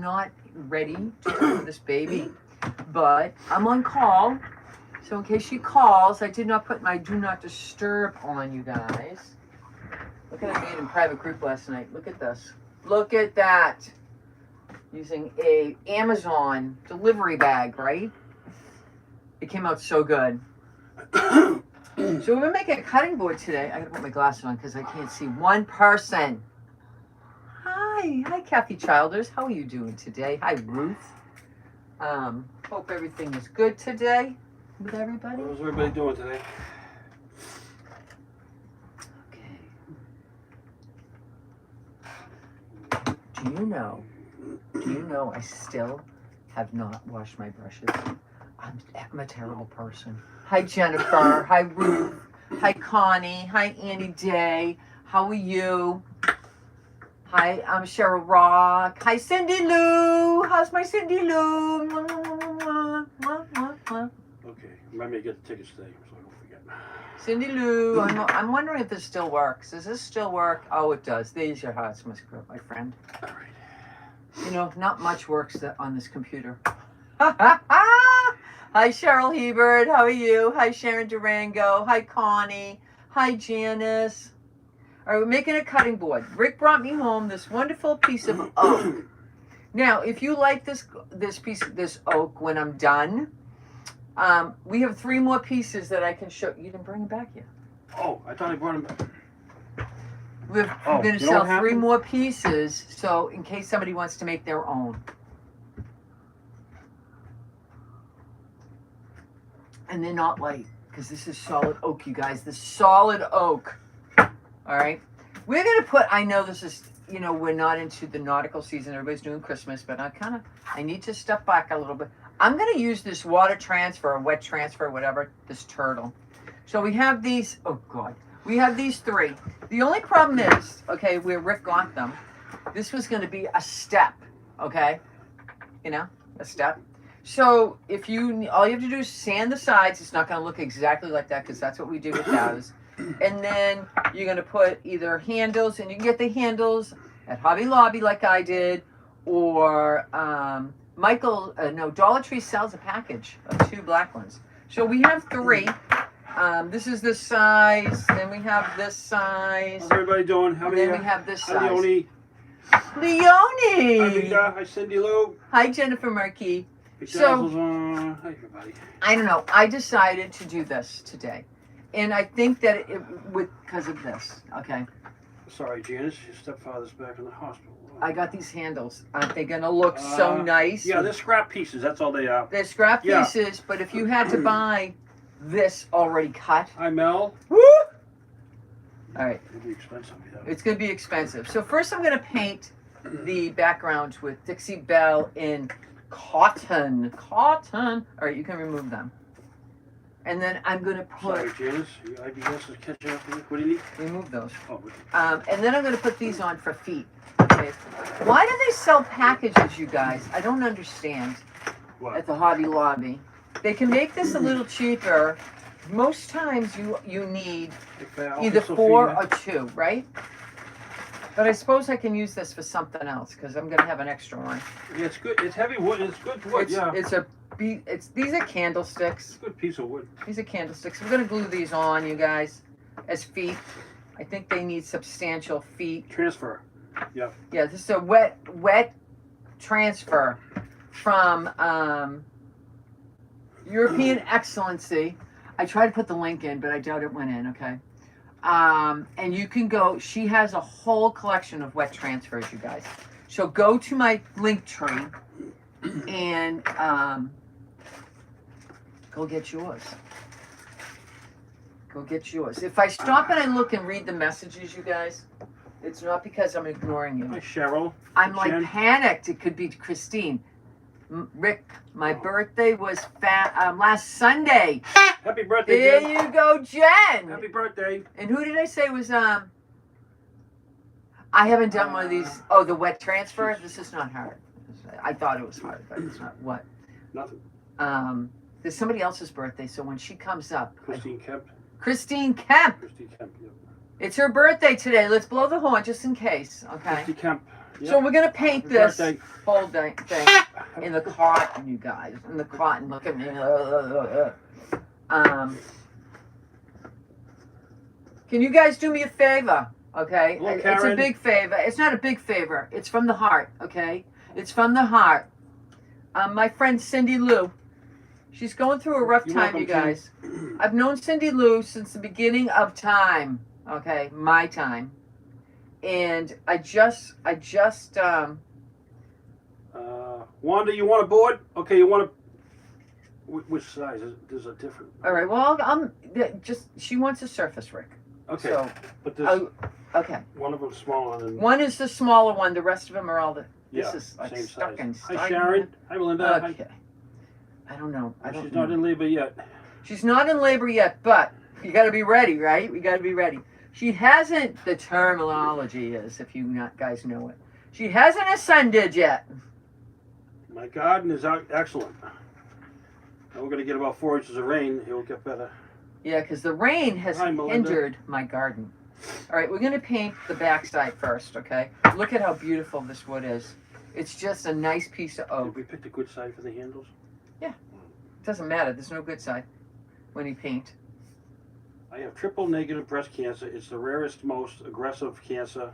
not ready to go for this baby, but I'm on call. So in case she calls, I did not put my do not disturb on, you guys. Look at it being in private group last night. Look at this. Look at that. Using a Amazon delivery bag, right? It came out so good. So we're gonna make a cutting board today. I gotta put my glasses on because I can't see one person. Hi, Kathy Childers. How are you doing today? Hi, Ruth. Hope everything is good today with everybody. How's everybody doing today? Okay. Do you know I still have not washed my brushes? I'm a terrible person. Hi, Jennifer. Hi, Ruth. Hi, Connie. Hi, Annie Day. How are you? Hi, I'm Cheryl Rock. Hi, Cindy Lou. How's my Cindy Lou? Okay, remind me to get the tickets today so I don't forget. Cindy Lou, I'm wondering if this still works. Does this still work? Oh, it does. There's your hearts, my friend. All right. You know, not much works on this computer. Hi, Cheryl Hebert. How are you? Hi, Sharon Durango. Hi, Connie. Hi, Janice. All right, we're making a cutting board. Rick brought me home this wonderful piece of oak. Now, if you like this oak when I'm done, we have 3 more pieces that I can show. You didn't bring them back yet. Oh, I thought I brought them back. We're going to sell 3 more pieces, so in case somebody wants to make their own. And they're not light, because this is solid oak, you guys. This solid oak. All right. We're going to put, I know this is, you know, we're not into the nautical season. Everybody's doing Christmas, but I need to step back a little bit. I'm going to use this water transfer, or wet transfer, whatever, this turtle. So we have these, oh God, we have these 3. The only problem is, okay, where Rick got them, this was going to be a step, okay? You know, a step. So if all you have to do is sand the sides. It's not going to look exactly like that because that's what we did with those. And then you're going to put either handles, and you can get the handles at Hobby Lobby like I did, or Dollar Tree sells a package of 2 black ones. So we have 3. This is this size, then we have this size. How's everybody doing? How and many? then we have this size. Hi, Leonie. Leonie! Hi, Rita. Hi, Cindy Lou. Hi, Jennifer Murky. So, hi, everybody. I don't know. I decided to do this today. And I think that because of this, okay? Sorry, Janice. Your stepfather's back in the hospital. I got these handles. Aren't they going to look so nice? Yeah, they're scrap pieces. That's all they are. They're scrap pieces, but if you had to buy this already cut. Hi, Mel. Woo! All right. It'll be expensive, yeah. It's going to be expensive. So first I'm going to paint the backgrounds with Dixie Belle in cotton. Cotton. All right, you can remove them. And then I'm going to put... Sorry, Janice. Your IBS is catching up to you. What do you need? Remove those. Oh, okay. And then I'm going to put these on for feet. Okay. Why do they sell packages, you guys? I don't understand. What? At the Hobby Lobby. They can make this a little cheaper. Most times you need either 4 or 2, right? But I suppose I can use this for something else because I'm going to have an extra one. Yeah, it's good. It's heavy wood. It's good wood, These are candlesticks. It's a good piece of wood. These are candlesticks. We're going to glue these on, you guys, as feet. I think they need substantial feet. Transfer. Yeah. Yeah, this is a wet transfer from European Excellency. I tried to put the link in, but I doubt it went in, okay? And you can go, she has a whole collection of wet transfers, you guys. So go to my link tree and go get yours. Go get yours. If I stop and I look and read the messages, you guys, it's not because I'm ignoring you. Hi, Cheryl. I'm like panicked. It could be Christine. Rick, my birthday was last Sunday. Happy birthday, There Jen. you go, Jen. Happy birthday. And who did I say was I haven't done one of these. Oh, the wet transfer. This is not hard. I thought it was hard, but it's not. What? Nothing. There's somebody else's birthday, so when she comes up, Christine Kemp. Christine Kemp. Christine Kemp. Yep. It's her birthday today. Let's blow the horn just in case. Okay. Christine Kemp. So we're gonna paint Happy this birthday. whole thing in the cotton, you guys. In the cotton. Look at me. Can you guys do me a favor? Okay, Hello, it's a Karen. big favor. It's not a big favor. It's from the heart. Okay, it's from the heart. My friend Cindy Lou. She's going through a rough You're time, welcome, you guys. I've known Cindy Lou since the beginning of time. Okay, my time. And I just Wanda, you want a board? Okay, you want a... Which size? There's a different... all right. Well, she wants a surface, Rick. Okay, So, but there's okay. one of them smaller than... One is the smaller one. The rest of them are all the. This Yeah, is like same stuck size. in. Hi, Sharon. Hi, Melinda. Hi. Okay. I don't know. I don't She's know. not in labor yet. She's not in labor yet, but you got to be ready, right? We got to be ready. She hasn't. The terminology is, if you guys know it, she hasn't ascended yet. My garden is excellent. Now we're going to get about 4 inches of rain. It will get better. Yeah, because the rain has Hi, Melinda. hindered my garden. All right, we're going to paint the backside first, okay? Look at how beautiful this wood is. It's just a nice piece of Did oak. we pick the good side for the handles? Doesn't matter. There's no good side when you paint. I have triple negative breast cancer. It's the rarest, most aggressive cancer.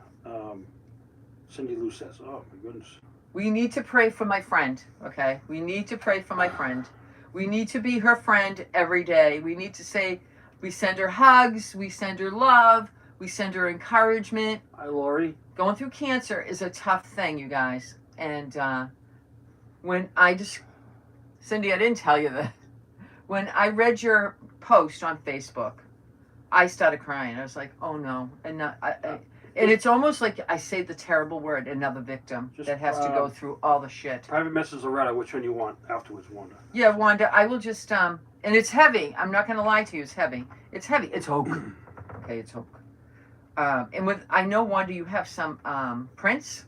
Cindy Lou says. Oh, my goodness. We need to pray for my friend, okay? We need to pray for my friend. We need to be her friend every day. We need to say, we send her hugs, we send her love, we send her encouragement. Hi, Lori. Going through cancer is a tough thing, you guys. And Cindy, I didn't tell you that. When I read your post on Facebook, I started crying. I was like, oh no. And it's almost like I say the terrible word, another victim Just, that has to go through all the shit. Private message, Loretta. Which one you want afterwards, Wanda? Yeah, Wanda, I will just, and it's heavy. I'm not going to lie to you. It's heavy. It's heavy. It's oak. Okay, it's oak. I know, Wanda, you have some prints,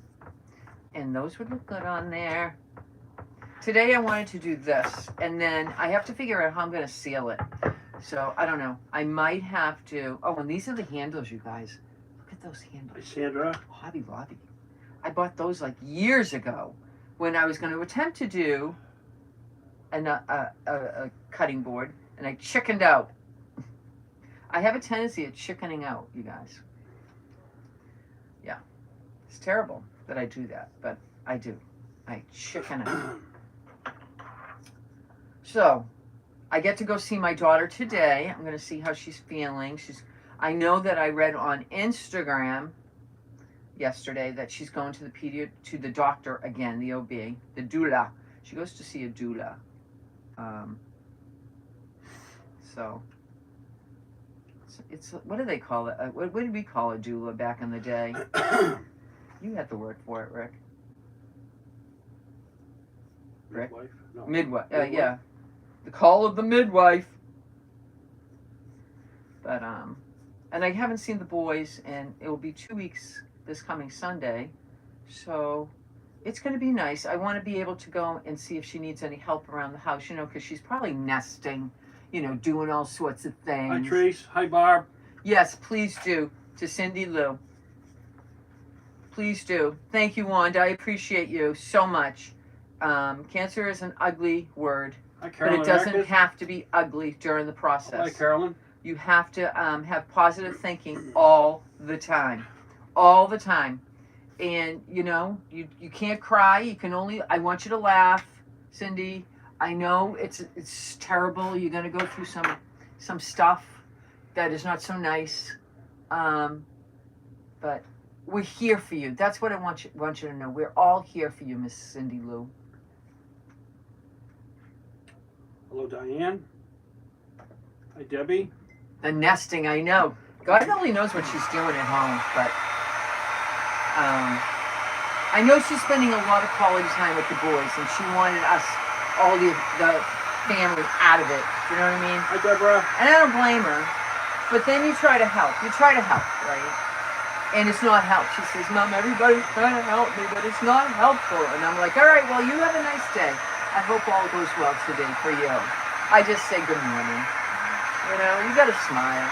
and those would look good on there. Today I wanted to do this, and then I have to figure out how I'm going to seal it. So, I don't know. I might have to, and these are the handles, you guys. Look at those handles. Hi, Sandra. Hobby Lobby. I bought those like years ago when I was going to attempt to do a cutting board, and I chickened out. I have a tendency of chickening out, you guys. Yeah. It's terrible that I do that, but I do. I chicken out. So, I get to go see my daughter today. I'm going to see how she's feeling. I know that I read on Instagram yesterday that she's going to the doctor again, the OB, the doula. She goes to see a doula. So it's what do they call it? What did we call a doula back in the day? You had the word for it, Rick. Midwife? No. Midwife. Yeah, the call of the midwife. But and I haven't seen the boys, and it will be 2 weeks this coming Sunday, so it's going to be nice. I want to be able to go and see if she needs any help around the house, because she's probably nesting, doing all sorts of things. Hi, Trace. Hi, Barb. Yes, please do. To Cindy Lou. Please do. Thank you, Wanda. I appreciate you so much. Cancer is an ugly word, Hi, but Carolyn. it doesn't have to be ugly during the process. Hi, Carolyn. You have to have positive thinking all the time. All the time. And, you can't cry. You can only, I want you to laugh, Cindy. I know it's terrible. You're going to go through some stuff that is not so nice. But we're here for you. That's what I want you to know. We're all here for you, Miss Cindy Lou. Hello, Diane. Hi, Debbie. The nesting, I know. God only knows what she's doing at home, but I know she's spending a lot of quality time with the boys, and she wanted us, all the family, out of it. Do you know what I mean? Hi, Deborah. And I don't blame her, but then you try to help. You try to help, right? And it's not help. She says, Mom, everybody's trying to help me, but it's not helpful. And I'm like, all right, well, you have a nice day. I hope all goes well today for you. I just say good morning. You got to smile.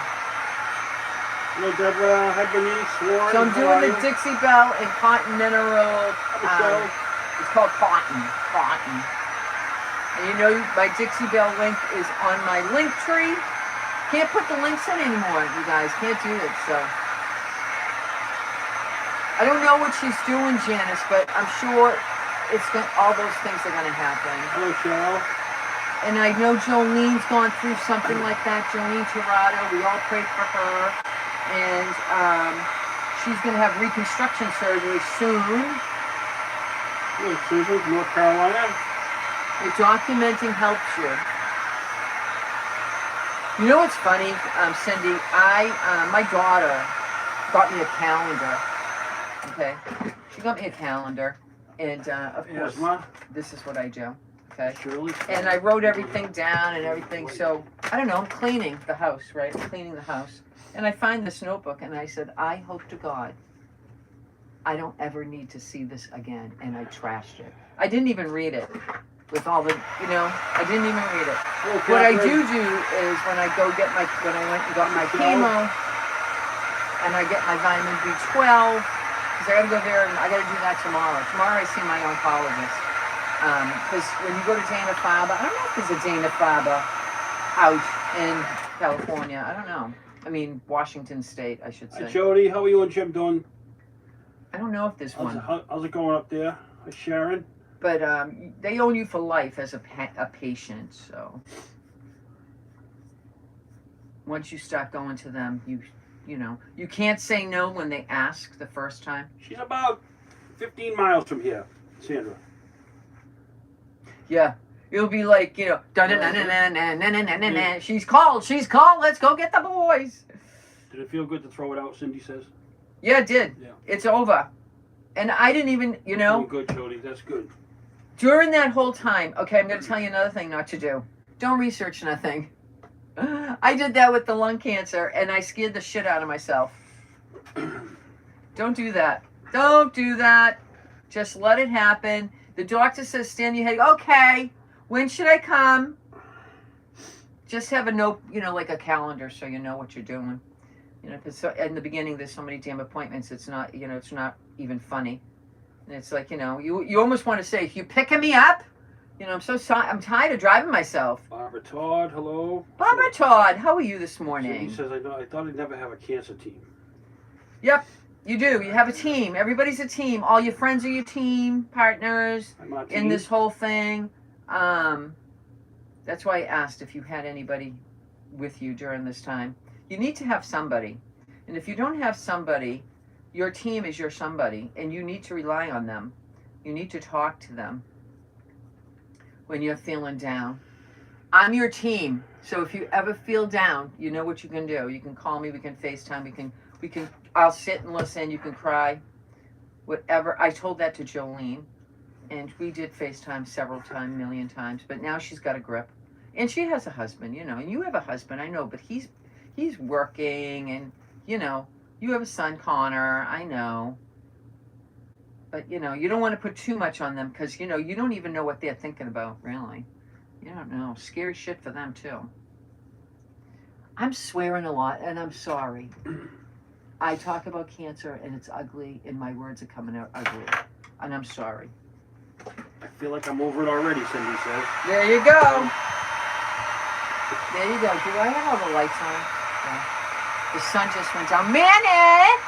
Hello, Deborah. Hi, Bernice. Warren. So I'm How doing are the you? Dixie Belle and Cotton Mineral. Michelle. It's called Cotton. Cotton. And you know my Dixie Belle link is on my link tree. Can't put the links in anymore, you guys. Can't do it, so. I don't know what she's doing, Janice, but I'm sure all those things are going to happen. Hello, Cheryl. And I know Jolene's gone through something like that. Jolene Tirado, we all prayed for her. And she's going to have reconstruction surgery soon. Hello, Susan from North Carolina. The documenting helps you. You know what's funny, Cindy? My daughter got me a calendar. Okay, she got me a calendar, and of course, this is what I do. Okay, and I wrote everything down and everything. So I don't know. I'm cleaning the house, right? I'm cleaning the house, and I find this notebook, and I said, I hope to God I don't ever need to see this again. And I trashed it. I didn't even read it. With all the, I didn't even read it. Okay, what I do is when I went and got my chemo, and I get my vitamin B12, because I got to go there, and I got to do that tomorrow. Tomorrow I see my oncologist. Because when you go to Dana-Farber, I don't know if there's a Dana-Farber out in California. I don't know. I mean, Washington State, I should say. Hi, Jody. How are you and Jim doing? I don't know if there's one. How's it going up there? Hi, Sharon. But they own you for life as a patient, so once you start going to them, you can't say no when they ask the first time. She's about 15 miles from here, Sandra. Yeah, it'll be like, she's called, let's go get the boys. Did it feel good to throw it out, Cindy says? Yeah, it did. Yeah. It's over. And I didn't even, Doing good, Jody, that's good. During that whole time, okay, I'm going to tell you another thing not to do. Don't research nothing. I did that with the lung cancer, and I scared the shit out of myself. Don't do that. Don't do that. Just let it happen. The doctor says, stand your head. Okay, when should I come? Just have a note, like a calendar so you know what you're doing. Because in the beginning there's so many damn appointments, it's not, it's not even funny. And it's like, you almost want to say, you picking me up? I'm so sorry. I'm tired of driving myself. Barbara Todd, hello. Barbara Todd, how are you this morning? He says, I thought I'd never have a cancer team. Yep, you do. You have a team. Everybody's a team. All your friends are your team partners in this whole thing. That's why I asked if you had anybody with you during this time. You need to have somebody. And if you don't have somebody, your team is your somebody, and you need to rely on them. You need to talk to them when you're feeling down. I'm your team, so if you ever feel down, you know what you can do. You can call me, we can FaceTime, we can I'll sit and listen, you can cry, whatever. I told that to Jolene, and we did FaceTime several times, million times, but now she's got a grip. And she has a husband, and you have a husband, I know, but he's working, and you have a son, Connor, I know. But, you don't want to put too much on them because, you don't even know what they're thinking about, really. You don't know. Scary shit for them, too. I'm swearing a lot, and I'm sorry. I talk about cancer, and it's ugly, and my words are coming out ugly. And I'm sorry. I feel like I'm over it already, Cindy says. There you go. There you go. Do I have all the lights on? Yeah. The sun just went down. Manny!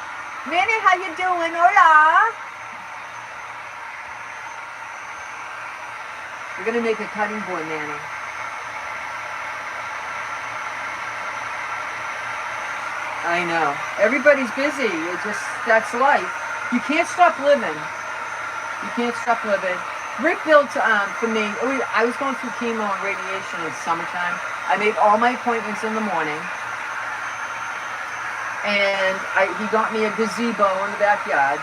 Manny, how you doing? Hola! We're going to make a cutting board, Manny. I know. Everybody's busy. That's life. You can't stop living. You can't stop living. Rick built, for me, I was going through chemo and radiation in summertime. I made all my appointments in the morning. And he got me a gazebo in the backyard.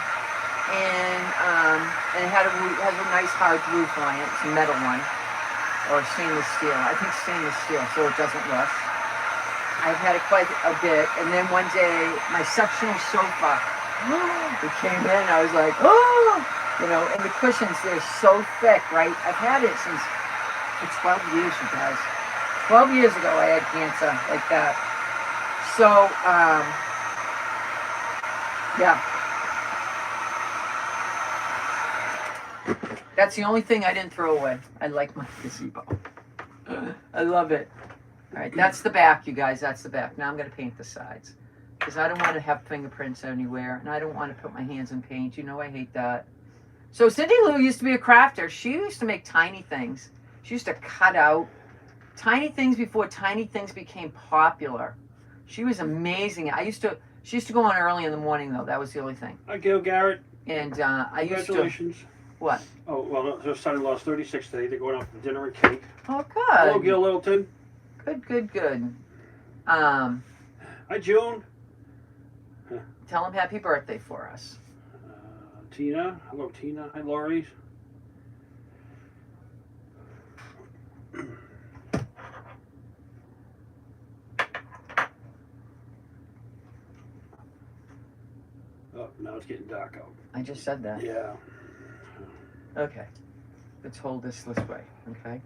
And it has a nice hard roof on it. It's a metal one. Or stainless steel. I think stainless steel, so it doesn't rust. I've had it quite a bit. And then one day, my sectional sofa, it came in. I was like, oh! And the cushions, they're so thick, right? I've had it since for 12 years, you guys. 12 years ago, I had cancer like that. So, Yeah. That's the only thing I didn't throw away. I like my gazebo. I love it. All right, that's the back, you guys. That's the back. Now I'm going to paint the sides because I don't want to have fingerprints anywhere, and I don't want to put my hands in paint. You know I hate that. So Cindy Lou used to be a crafter. She used to make tiny things. She used to cut out tiny things before tiny things became popular. She was amazing. She used to go on early in the morning, though. That was the only thing. Hi, Gail Garrett. And I used to... Congratulations. What? Oh, well, her son-in-law's 36 today. They're going out for dinner and cake. Oh, good. Hello, Gil Littleton. Good. Hi, June. Tell him happy birthday for us. Tina. Hello, Tina. Hi, Lori. Oh, now it's getting dark out. I just said that. Yeah. Okay. Let's hold this way, okay?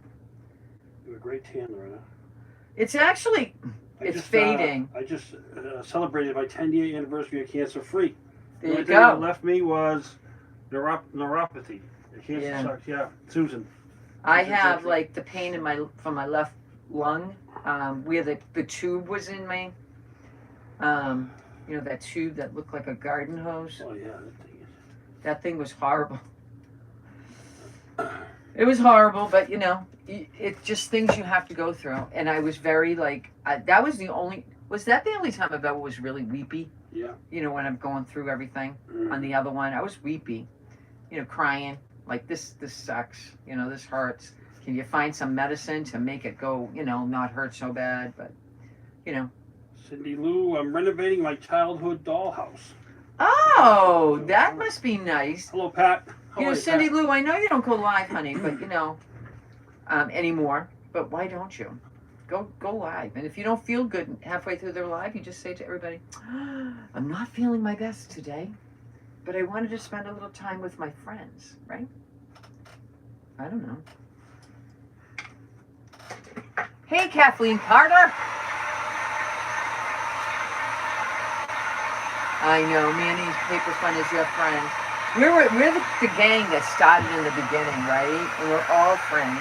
You have a great tan, Loretta. It's actually, it's fading. I just celebrated my 10-year anniversary of cancer free. There you The only thing that go. left me was neuropathy. The cancer Yeah. sucks. Yeah, Susan. I have like the pain in from my left lung, where the tube was in me. You know, that tube that looked like a garden hose. Oh yeah, that thing is. That thing was horrible. It was horrible, but you know, it's just things you have to go through. And I was very like, was that the only time I've ever was really weepy? Yeah. You know, when I'm going through everything. On the other one, I was weepy, you know, crying like this sucks, you know, this hurts. Can you find some medicine to make it go, you know, not hurt so bad? But, you know. Cindy Lou, I'm renovating my childhood dollhouse. Oh, that must be nice. Hello, Pat. How You know, are Cindy Pat? Lou, I know you don't go live, honey, but you know, anymore. But why don't you? Go live. And if you don't feel good halfway through their live, you just say to everybody, I'm not feeling my best today, but I wanted to spend a little time with my friends, right? I don't know. Hey, Kathleen Carter. I know, Manny's Paper Fun is your friend. We're the gang that started in the beginning, right? And we're all friends.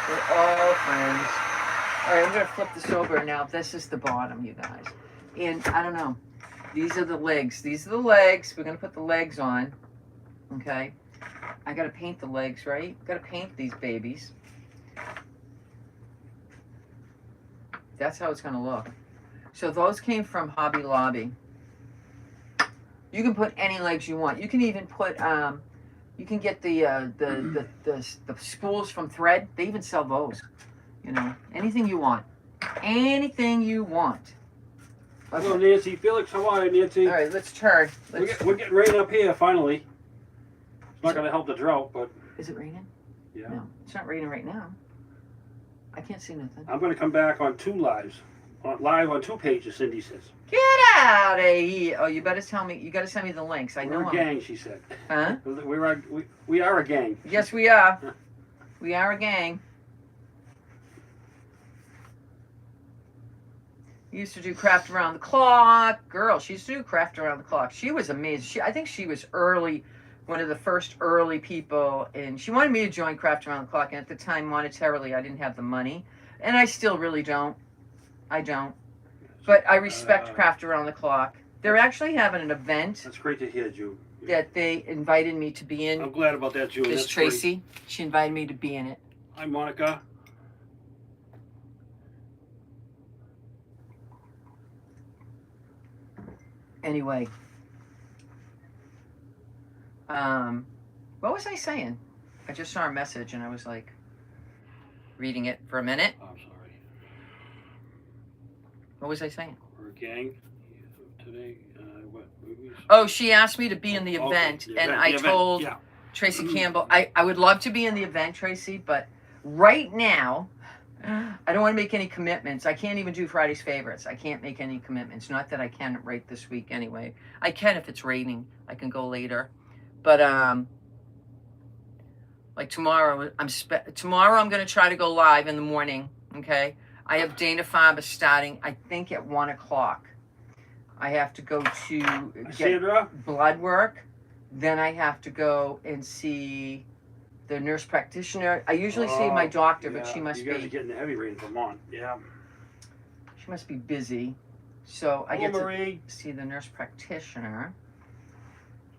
We're all friends. All right, I'm going to flip this over now. This is the bottom, you guys. And I don't know. These are the legs. These are the legs. We're going to put the legs on. Okay? I got to paint the legs, right? Got to paint these babies. That's how it's going to look. So those came from Hobby Lobby. You can put any legs you want. You can even put, you can get the spools from Thread. They even sell those. You know, anything you want. Anything you want. Okay. Hello, Nancy. Felix, how are you, Nancy? All right, let's turn. We're getting rain up here, finally. It's not going to help the drought, but... Is it raining? Yeah. No, it's not raining right now. I can't see nothing. I'm going to come back on 2 lives. Live on 2 pages, Cindy says. Get out of here! Oh, you better tell me. You got to send me the links. I know We're a gang, she said. Huh? We are a gang. Yes, we are. We are a gang. Used to do craft around the clock. Girl, she used to do craft around the clock. She was amazing. I think she was early, one of the first early people, and she wanted me to join craft around the clock. And at the time, monetarily, I didn't have the money, and I still really don't. I don't. But I respect craft around the clock. They're actually having an event. That's great to hear, June. That they invited me to be in. I'm glad about that, June. This That's Tracy. great. She invited me to be in it. Hi, Monica. Anyway. What was I saying? I just saw a message and I was like reading it for a minute. Oh, I'm sorry. What was I saying? We're a gang today. What movies? Oh, she asked me to be in the Okay, event, the and event, I the event, told yeah. Tracy Campbell, I would love to be in the event, Tracy, but right now, I don't want to make any commitments. I can't even do Friday's favorites. I can't make any commitments. Not that I can right this week anyway. I can if it's raining. I can go later. But like tomorrow, tomorrow I'm going to try to go live in the morning, okay? I have Dana Farber starting, I think, at 1 o'clock. I have to go to get Sandra? blood work. Then I have to go and see the nurse practitioner. I usually see my doctor, but she must You guys be are getting the heavy rain in Vermont. Yeah. she must be busy. So I get Marie. to see the nurse practitioner.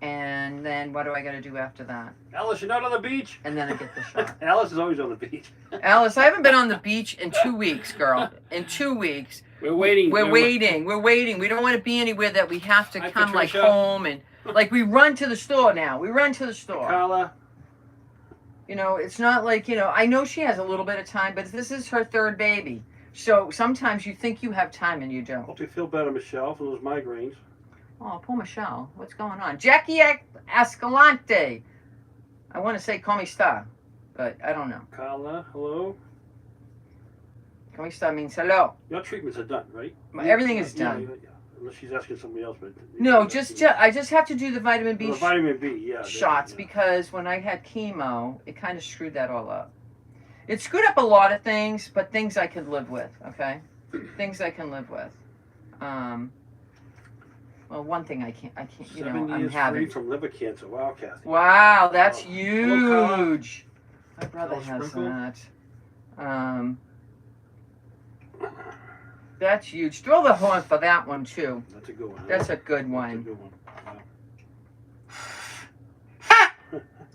And then what do I got to do after that? Alice, you're not on the beach? And then I get the shot. Alice is always on the beach. Alice, I haven't been on the beach in 2 weeks, girl. In 2 weeks. We're waiting. We're waiting. We don't want to be anywhere that we have to Hi, come like Patricia. home and like we run to the store now. We run to the store. Carla. You know, it's not like, you know, I know she has a little bit of time, but this is her third baby. So sometimes you think you have time and you don't. Hope you feel better, Michelle, from those migraines. Oh, poor Michelle. What's going on? Jackie Escalante. I want to say Come sta, but I don't know. Carla, hello. Come sta means hello. Your treatments are done, right? Everything is done. Yeah. Unless she's asking somebody else. But No, I just have to do the vitamin B the vitamin B, yeah. shots because when I had chemo, it kind of screwed that all up. It screwed up a lot of things, but things I could live with, okay? Things I can live with. Well, one thing I can't, you know, 7 I'm years having. free from liver cancer. Wow, Kathy. Wow, that's Wow. huge. My brother Hello, has Sprinkle. that. That's huge. Throw the horn for that one too. That's a good one. That's a good That's a one. good one.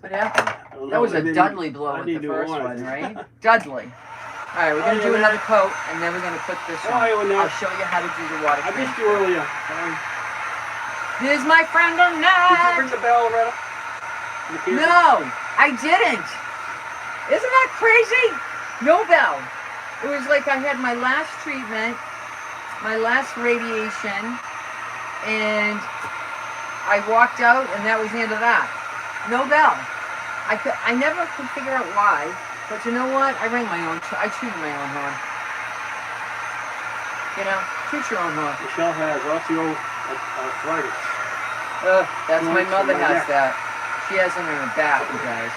What happened? I don't That know, was I a didn't- Dudley blow I with the didn't do first one. one, right? Dudley. All right, we're going to do another coat, and then we're going to put this How are you, on. Annette? I'll show you how to do the water I missed transfer. you earlier. Here's my friend Did you Annette. ring the bell, Loretta? You can't- No, I didn't. Isn't that crazy? No bell. It was like I had my last treatment, my last radiation, and I walked out, and that was the end of that. No bell. I never could figure out why, but you know what? I rang my own. I tooted my own horn. You know, toot your own horn. Michelle has osteoarthritis. That's my Joints mother in my has neck. that. She has it in her back, you guys.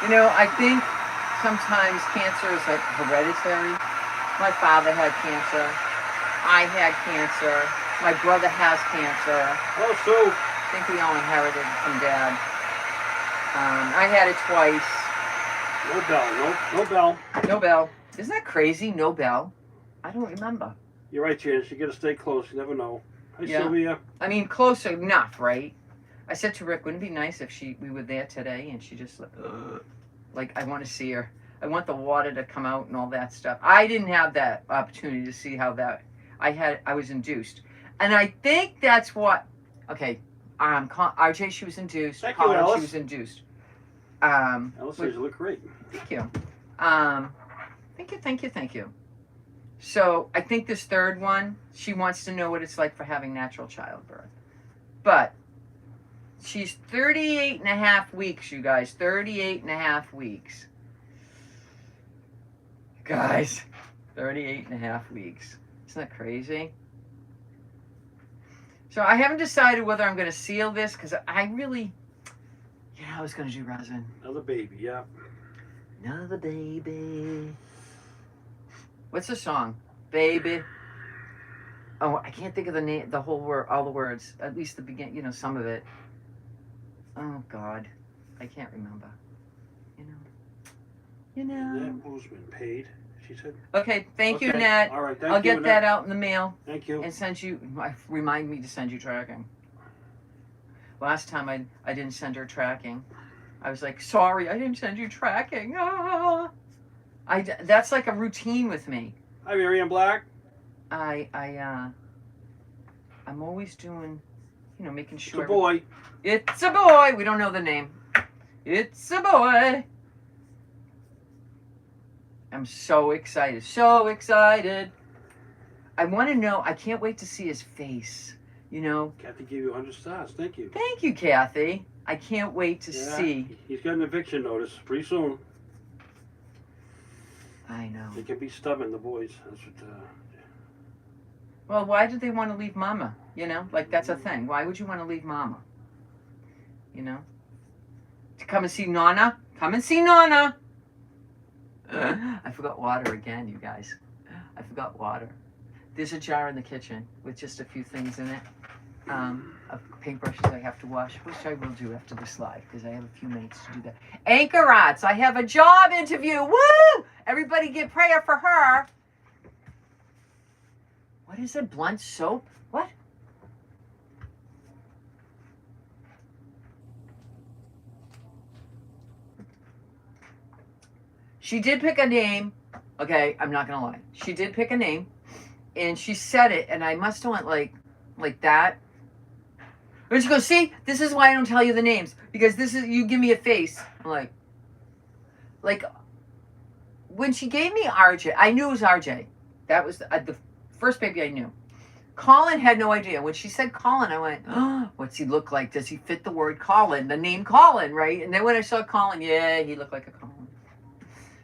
You know, I think sometimes cancer is like hereditary. My father had cancer. I had cancer. My brother has cancer. Oh, so I think we all inherited it from Dad. I had it twice. no bell, no bell. No bell. Isn't that crazy? No bell. I don't remember. You're right, Janice. You got to stay close. You never know. Hi, Yeah. Sylvia. I mean, close enough, right? I said to Rick, wouldn't it be nice if we were there today and she just like I want to see her. I want the water to come out and all that stuff. I didn't have that opportunity to see how that I was induced. And I think that's what okay, RJ, she was induced. Thank you, Colin, Alice. she was induced. Alice says you look great. Thank you. Thank you. So I think this third one, she wants to know what it's like for having natural childbirth. But she's 38 and a half weeks, you guys. 38 and a half weeks. Guys, 38 and a half weeks. Isn't that crazy? So I haven't decided whether I'm going to seal this because I really, I was going to do resin. Another baby, yeah. Another baby. What's the song? Baby. Oh, I can't think of the name, the whole word, all the words. At least the beginning, some of it. Oh God, I can't remember. Annette Boozman paid. She said. Okay, thank you, Okay. Nat. All right, thank I'll you, get Annette. that out in the mail Thank you. and send you. Remind me to send you tracking. Last time I didn't send her tracking. I was like, sorry, I didn't send you tracking. Ah. That's like a routine with me. Hi, Miriam Black. I'm always doing, making It's sure. a boy. It's a boy. We don't know the name. It's a boy. I'm so excited. So excited. I want to know. I can't wait to see his face. Kathy gave you 100 stars. Thank you. Thank you, Kathy. I can't wait to Yeah, see. He's got an eviction notice pretty soon. I know. They can be stubborn, the boys. That's what. Well, why did they want to leave Mama? Like that's a thing. Why would you want to leave Mama? To come and see Nana? Come and see Nana. I forgot water again, you guys. I forgot water. There's a jar in the kitchen with just a few things in it. Of paintbrushes I have to wash, which I will do after this live because I have a few minutes to do that. Anchorites, I have a job interview. Woo! Everybody get prayer for her. What is it? Blunt soap? What? She did pick a name. Okay, I'm not gonna lie. She did pick a name, and she said it, and I must have went like that. And she goes, see, this is why I don't tell you the names, because this is, you give me a face. I'm like, when she gave me RJ, I knew it was RJ. That was the first baby I knew. Colin had no idea. When she said Colin, I went, oh, what's he look like? Does he fit the word Colin, the name Colin, right? And then when I saw Colin, yeah, he looked like a Colin.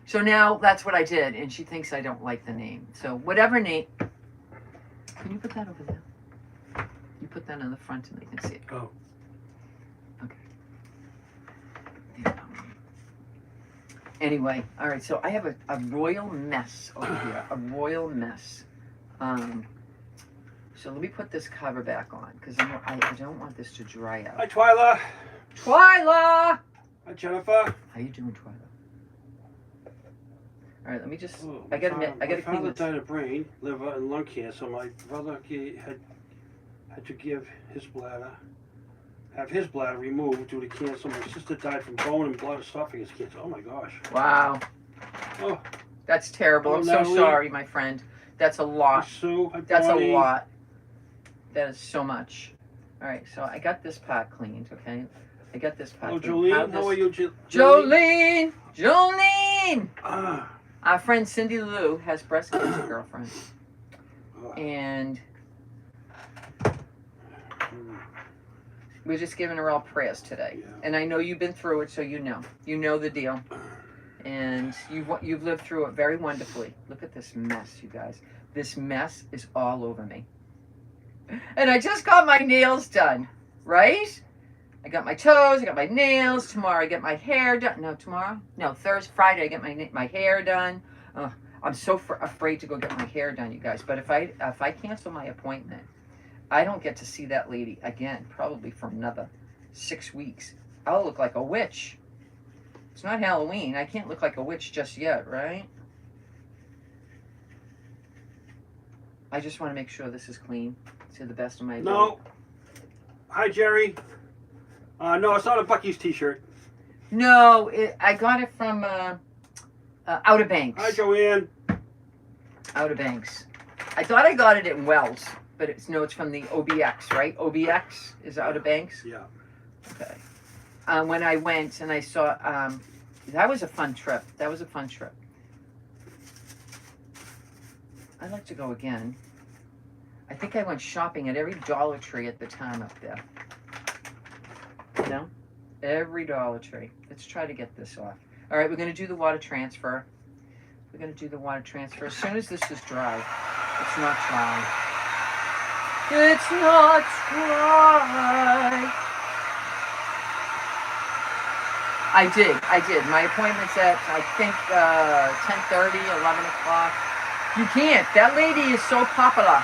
So now that's what I did, and she thinks I don't like the name. So whatever name, can you put that over there? You put that on the front and they can see it. Oh. Okay. Anyway, all right, so I have a royal mess over here, a royal mess. So let me put this cover back on because I don't want this to dry out. Hi, Twyla. Twyla! Hi, Jennifer. How you doing, Twyla? All right, let me just, Oh, I gotta my clean father this. died of brain, liver, and lung cancer. My brother had to have his bladder removed due to cancer. My sister died from bone and blood esophagus cancer. Oh my gosh. Wow. Oh. That's terrible. I'm so Natalie. sorry, my friend. That's a lot. Hi, Sue. Hi, That's a Bonnie. lot. That is so much. All right, so I got this pot cleaned, okay? I got this pot Hello, cleaned. Jolene. How are you, Jolene! Jolene! Ah. Our friend Cindy Lou has breast cancer, girlfriend. Oh. And we're just giving her all prayers today. Yeah. And I know you've been through it, so you know. You know the deal. And you've lived through it very wonderfully. Look at this mess, you guys. This mess is all over me. And I just got my nails done, right? I got my toes, I got my nails. Tomorrow I get my hair done. No, tomorrow? No, Thursday, Friday I get my hair done. I'm so afraid to go get my hair done, you guys. But if I cancel my appointment, I don't get to see that lady again, probably for another 6 weeks. I'll look like a witch. It's not Halloween. I can't look like a witch just yet, right? I just want to make sure this is clean to the best of my ability. No. Hi, Jerry. No, it's not a Bucky's t-shirt. No, I got it from Outer Banks. Hi, Joanne. Outer Banks. I thought I got it in Wells, but it's from the OBX, right? OBX is Outer Banks? Yeah. Okay. When I went and I saw, that was a fun trip. That was a fun trip. I'd like to go again. I think I went shopping at every Dollar Tree at the time up there. You know? Every Dollar Tree. Let's try to get this off. All right, we're going to do the water transfer. We're going to do the water transfer as soon as this is dry. It's not dry. It's not dry. I did. My appointment's at, I think, 10:30, 11 o'clock. You can't. That lady is so popular.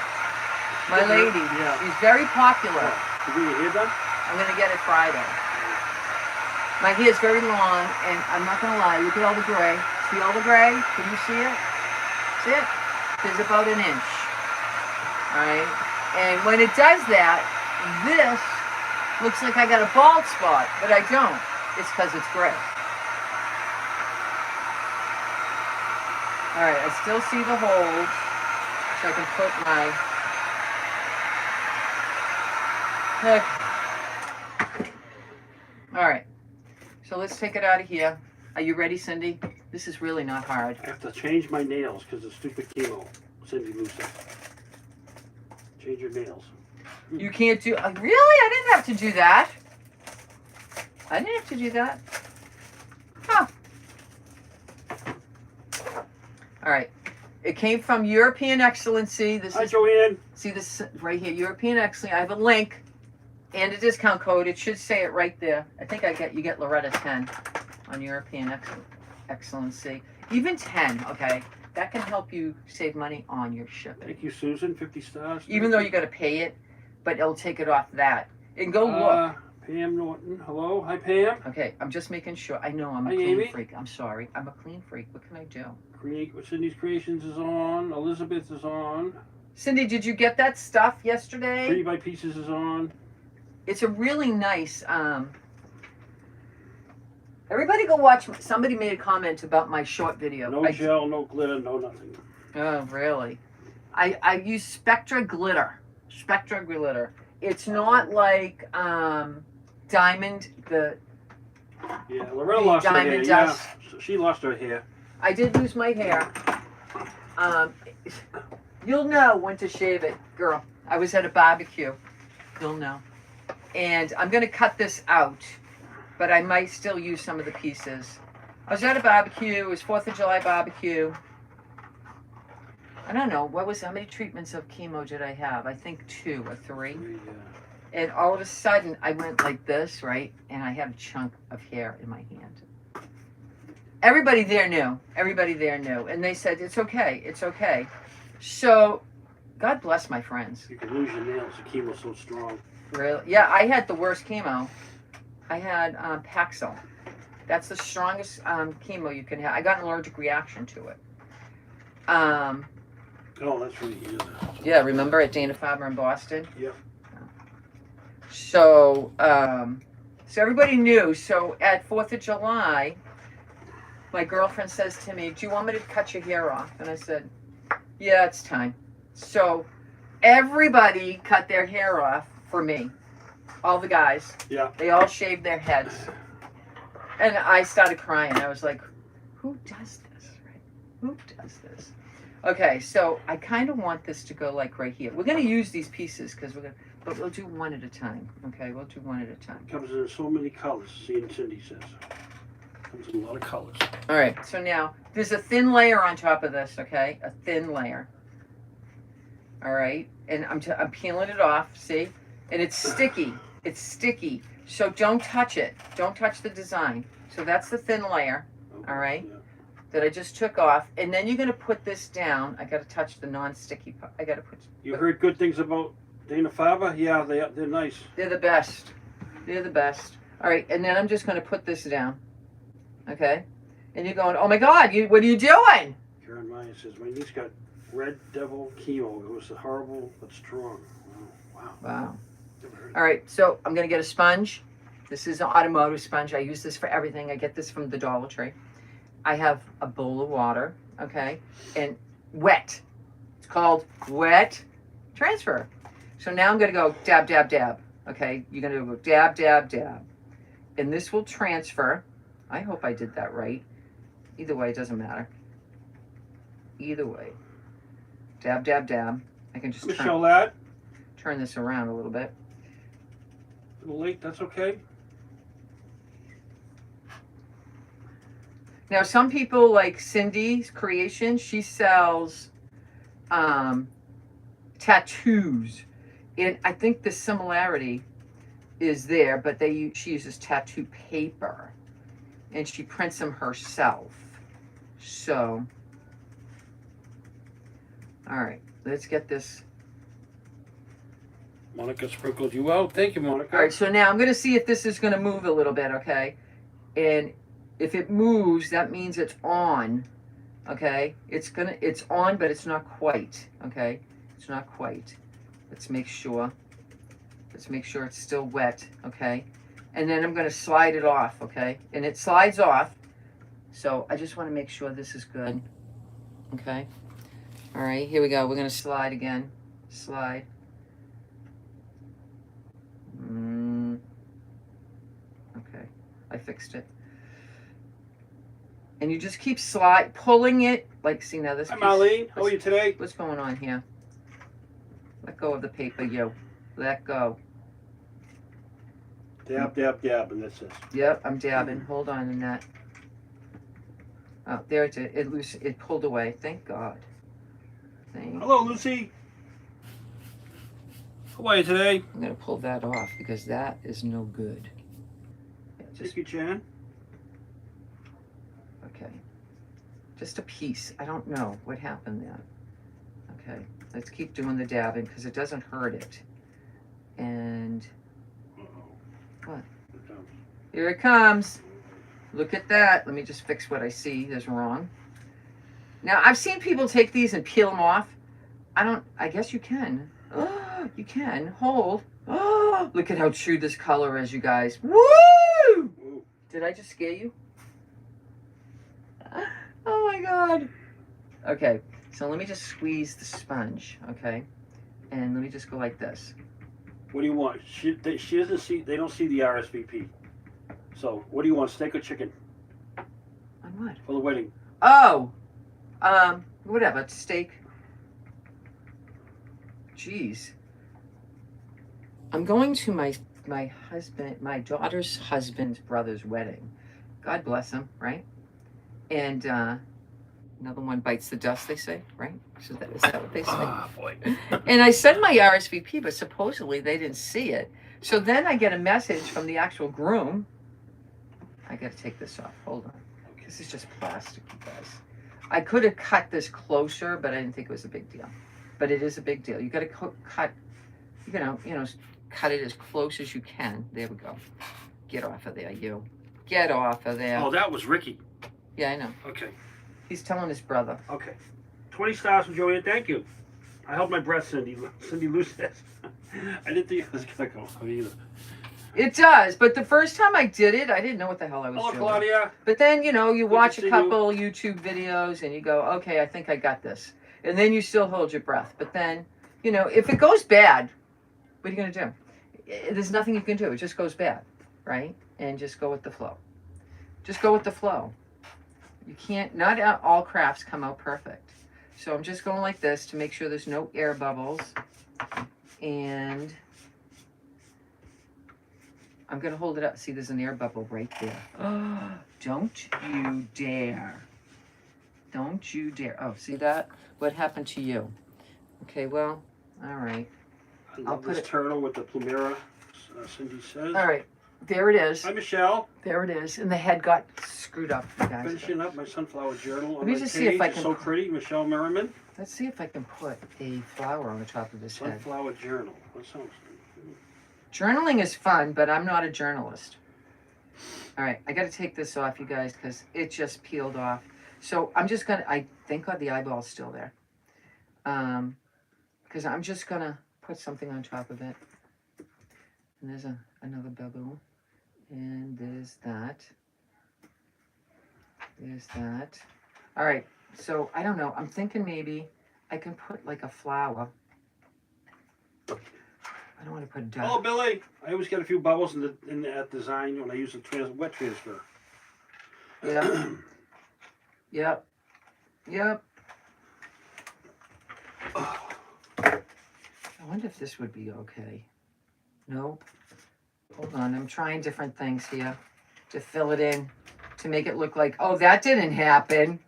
My lady. Yeah. She's very popular. You get your hair done? I'm going to get it Friday. My hair is very long, and I'm not going to lie. Look at all the gray. See all the gray? Can you see it? See it? There's about an inch. All right? And when it does that, this looks like I got a bald spot, but I don't. It's because it's gray. All right, I still see the holes, so I can put my... All right, so let's take it out of here. Are you ready, Cindy? This is really not hard. I have to change my nails because of stupid chemo. Cindy Lou said. Change your nails. You can't do... really? I didn't have to do that. I didn't have to do that. Huh. All right. It came from European Excellency. This Hi, is... Joanne. See this right here, European Excellency. I have a link and a discount code. It should say it right there. I think you get Loretta 10 on European Excellency. Even 10, okay? that can help you save money on your shipping. Thank you, Susan. 50 stars. Even though you got to pay it, but it'll take it off that. And go look. Pam Norton. Hello. Hi, Pam. Okay, I'm just making sure. I know I'm a Hi, clean Amy. freak. I'm sorry. I'm a clean freak. What can I do? Cindy's Creations is on. Elizabeth is on. Cindy, did you get that stuff yesterday? Pretty by Pieces is on. It's a really nice. Everybody go watch. Somebody made a comment about my short video. No gel, no glitter, no nothing. Oh, really? I use Spectra glitter. Spectra glitter. It's not like diamond. Yeah, Loretta lost her hair. Diamond dust. Yeah, she lost her hair. I did lose my hair. You'll know when to shave it, girl. I was at a barbecue. You'll know. And I'm going to cut this out, but I might still use some of the pieces. I was at a barbecue. It was 4th of July barbecue. I don't know. How many treatments of chemo did I have? I think 2 or 3. Yeah. And all of a sudden, I went like this, right? And I had a chunk of hair in my hand. Everybody there knew. Everybody there knew. And they said, it's okay. It's okay. So, God bless my friends. You can lose your nails. The chemo's so strong. Really? Yeah, I had the worst chemo. I had Paxil. That's the strongest chemo you can have. I got an allergic reaction to it. Oh, that's really easy. Yeah, remember at Dana-Farber in Boston? Yep. So, so everybody knew. So at 4th of July, my girlfriend says to me, do you want me to cut your hair off? And I said, yeah, it's time. So everybody cut their hair off for me. All the guys. Yeah. They all shaved their heads. And I started crying. I was like, who does this, right? Who does this? Okay, so I kind of want this to go like right here. We're going to use these pieces because but we'll do one at a time. Okay, we'll do one at a time. Comes in so many colors, Cindy says. Comes in a lot of colors. All right, so now there's a thin layer on top of this, okay? A thin layer. All right, and I'm peeling it off, see? And it's sticky. It's sticky. So don't touch it. Don't touch the design. So that's the thin layer, Okay, all right? Yeah. That I just took off. And then you're going to put this down. I got to touch the non-sticky part. I got to put... You heard good things about Dana-Farber? Yeah, they're nice. They're the best. They're the best. All right, and then I'm just going to put this down. Okay? And you're going, oh my God, what are you doing? Karen Meyer says, my niece got Red Devil chemo. It was horrible but strong. Wow. Wow. Never heard of All right, so I'm going to get a sponge. This is an automotive sponge. I use this for everything. I get this from the Dollar Tree. I have a bowl of water, okay, and wet. It's called wet transfer. So now I'm going to go dab, dab, dab, okay? You're going to go dab, dab, dab. And this will transfer. I hope I did that right. Either way, it doesn't matter. Either way. Dab, dab, dab. I can just Michelle Ladd, turn this around a little bit. a little late, that's okay. Now, some people like Cindy's Creation, she sells tattoos. And I think the similarity is there, but she uses tattoo paper. And she prints them herself. So, all right, let's get this. Monica sprinkled you out. Thank you, Monica. All right, so now I'm going to see if this is going to move a little bit, okay? And if it moves, that means it's on, okay? It's on, but it's not quite, okay? It's not quite. Let's make sure it's still wet, okay? And then I'm going to slide it off, okay? And it slides off, so I just want to make sure this is good, okay? All right, here we go. We're going to slide again. Slide. Okay, I fixed it. And you just keep pulling it. Like, see now this Hi, piece. Marlene. How are you today? What's going on here? Let go of the paper, you. Let go. Dab, dab, dab, and that's it. Yep, I'm dabbing. Hold on, Annette. Oh, there it is. It pulled away. Thank God. Hello, Lucy. How are you today? I'm going to pull that off because that is no good. Yeah, Thank you, Jan. okay. Just a piece. I don't know what happened there. Okay, let's keep doing the dabbing because it doesn't hurt it. And what? Here it comes. Look at that. Let me just fix what I see is wrong. Now, I've seen people take these and peel them off. I guess you can. Oh, you can. Hold. Oh, look at how true this color is, you guys. Woo! Did I just scare you? Oh my God. Okay, so let me just squeeze the sponge, okay? And let me just go like this. What do you want? She doesn't see, they don't see the RSVP. So, what do you want, steak or chicken? On what? For the wedding. Oh, whatever, steak. Jeez. I'm going to my daughter's husband's brother's wedding. God bless him, right? And another one bites the dust, they say, right? Is that what they say? Ah, boy. And I sent my RSVP, but supposedly they didn't see it. So then I get a message from the actual groom. I got to take this off. Hold on. This is just plastic, you guys. I could have cut this closer, but I didn't think it was a big deal. But it is a big deal. You got to cut, cut it as close as you can. There we go. Get off of there, you. Get off of there. Oh, that was Ricky. Yeah, I know. Okay. He's telling his brother. Okay. 20 stars from Joanne. Thank you. I held my breath, Cindy. Cindy Lou says. I didn't think it was going to come out either. It does, but the first time I did it, I didn't know what the hell I was Hello, doing. Claudia. But then, you watch a couple you. YouTube videos and you go, okay, I think I got this. And then you still hold your breath. But then, if it goes bad, what are you going to do? There's nothing you can do. It just goes bad, right? And just go with the flow. Just go with the flow. You can't, not all crafts come out perfect. So I'm just going like this to make sure there's no air bubbles. And I'm going to hold it up. See, there's an air bubble right there. Oh, don't you dare. Don't you dare. Oh, see that? What happened to you? Okay, well, all right. I'll put this turtle with the plumera, Cindy says. All right, there it is. Hi, Michelle. There it is. And the head got screwed up, you guys. Finishing up my sunflower journal. Let me just see if I can. So pretty, Michelle Merriman. Let's see if I can put a flower on the top of this head. Sunflower journal. That sounds. Journaling is fun, but I'm not a journalist. All right, I got to take this off, you guys, because it just peeled off. So I'm just going to, thank God the eyeball's still there. Because I'm just going to put something on top of it. And there's another bubble. And there's that. There's that. All right, so I don't know. I'm thinking maybe I can put like a flower. I don't want to put a dot. Oh, Billy! I always get a few bubbles in that design when I use the wet transfer. Yeah. Yep. Yep. I wonder if this would be okay. Nope. Hold on. I'm trying different things here to fill it in, to make it look like, oh, that didn't happen.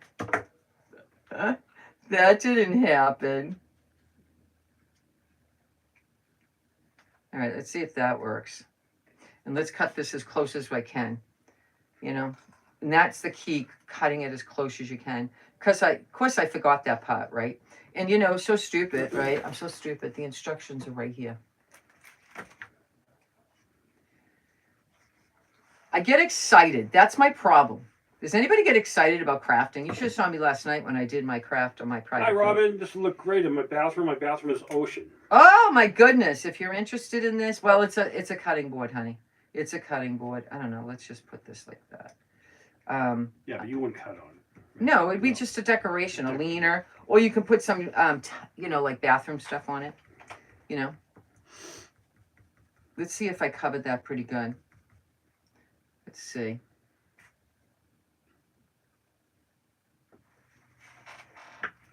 That didn't happen. All right, let's see if that works. And let's cut this as close as I can, And that's the key, cutting it as close as you can. Because of course I forgot that part, right? And so stupid, right? I'm so stupid. The instructions are right here. I get excited. That's my problem. Does anybody get excited about crafting? You should have saw me last night when I did my craft on my private. Hi, Robin. This will look great in my bathroom. My bathroom is ocean. Oh my goodness! If you're interested in this, well, it's a cutting board, honey. It's a cutting board. I don't know. Let's just put this like that. Yeah, but you wouldn't cut on it. No, it'd be just a decoration, a leaner, or you can put some, like bathroom stuff on it. Let's see if I covered that pretty good. Let's see.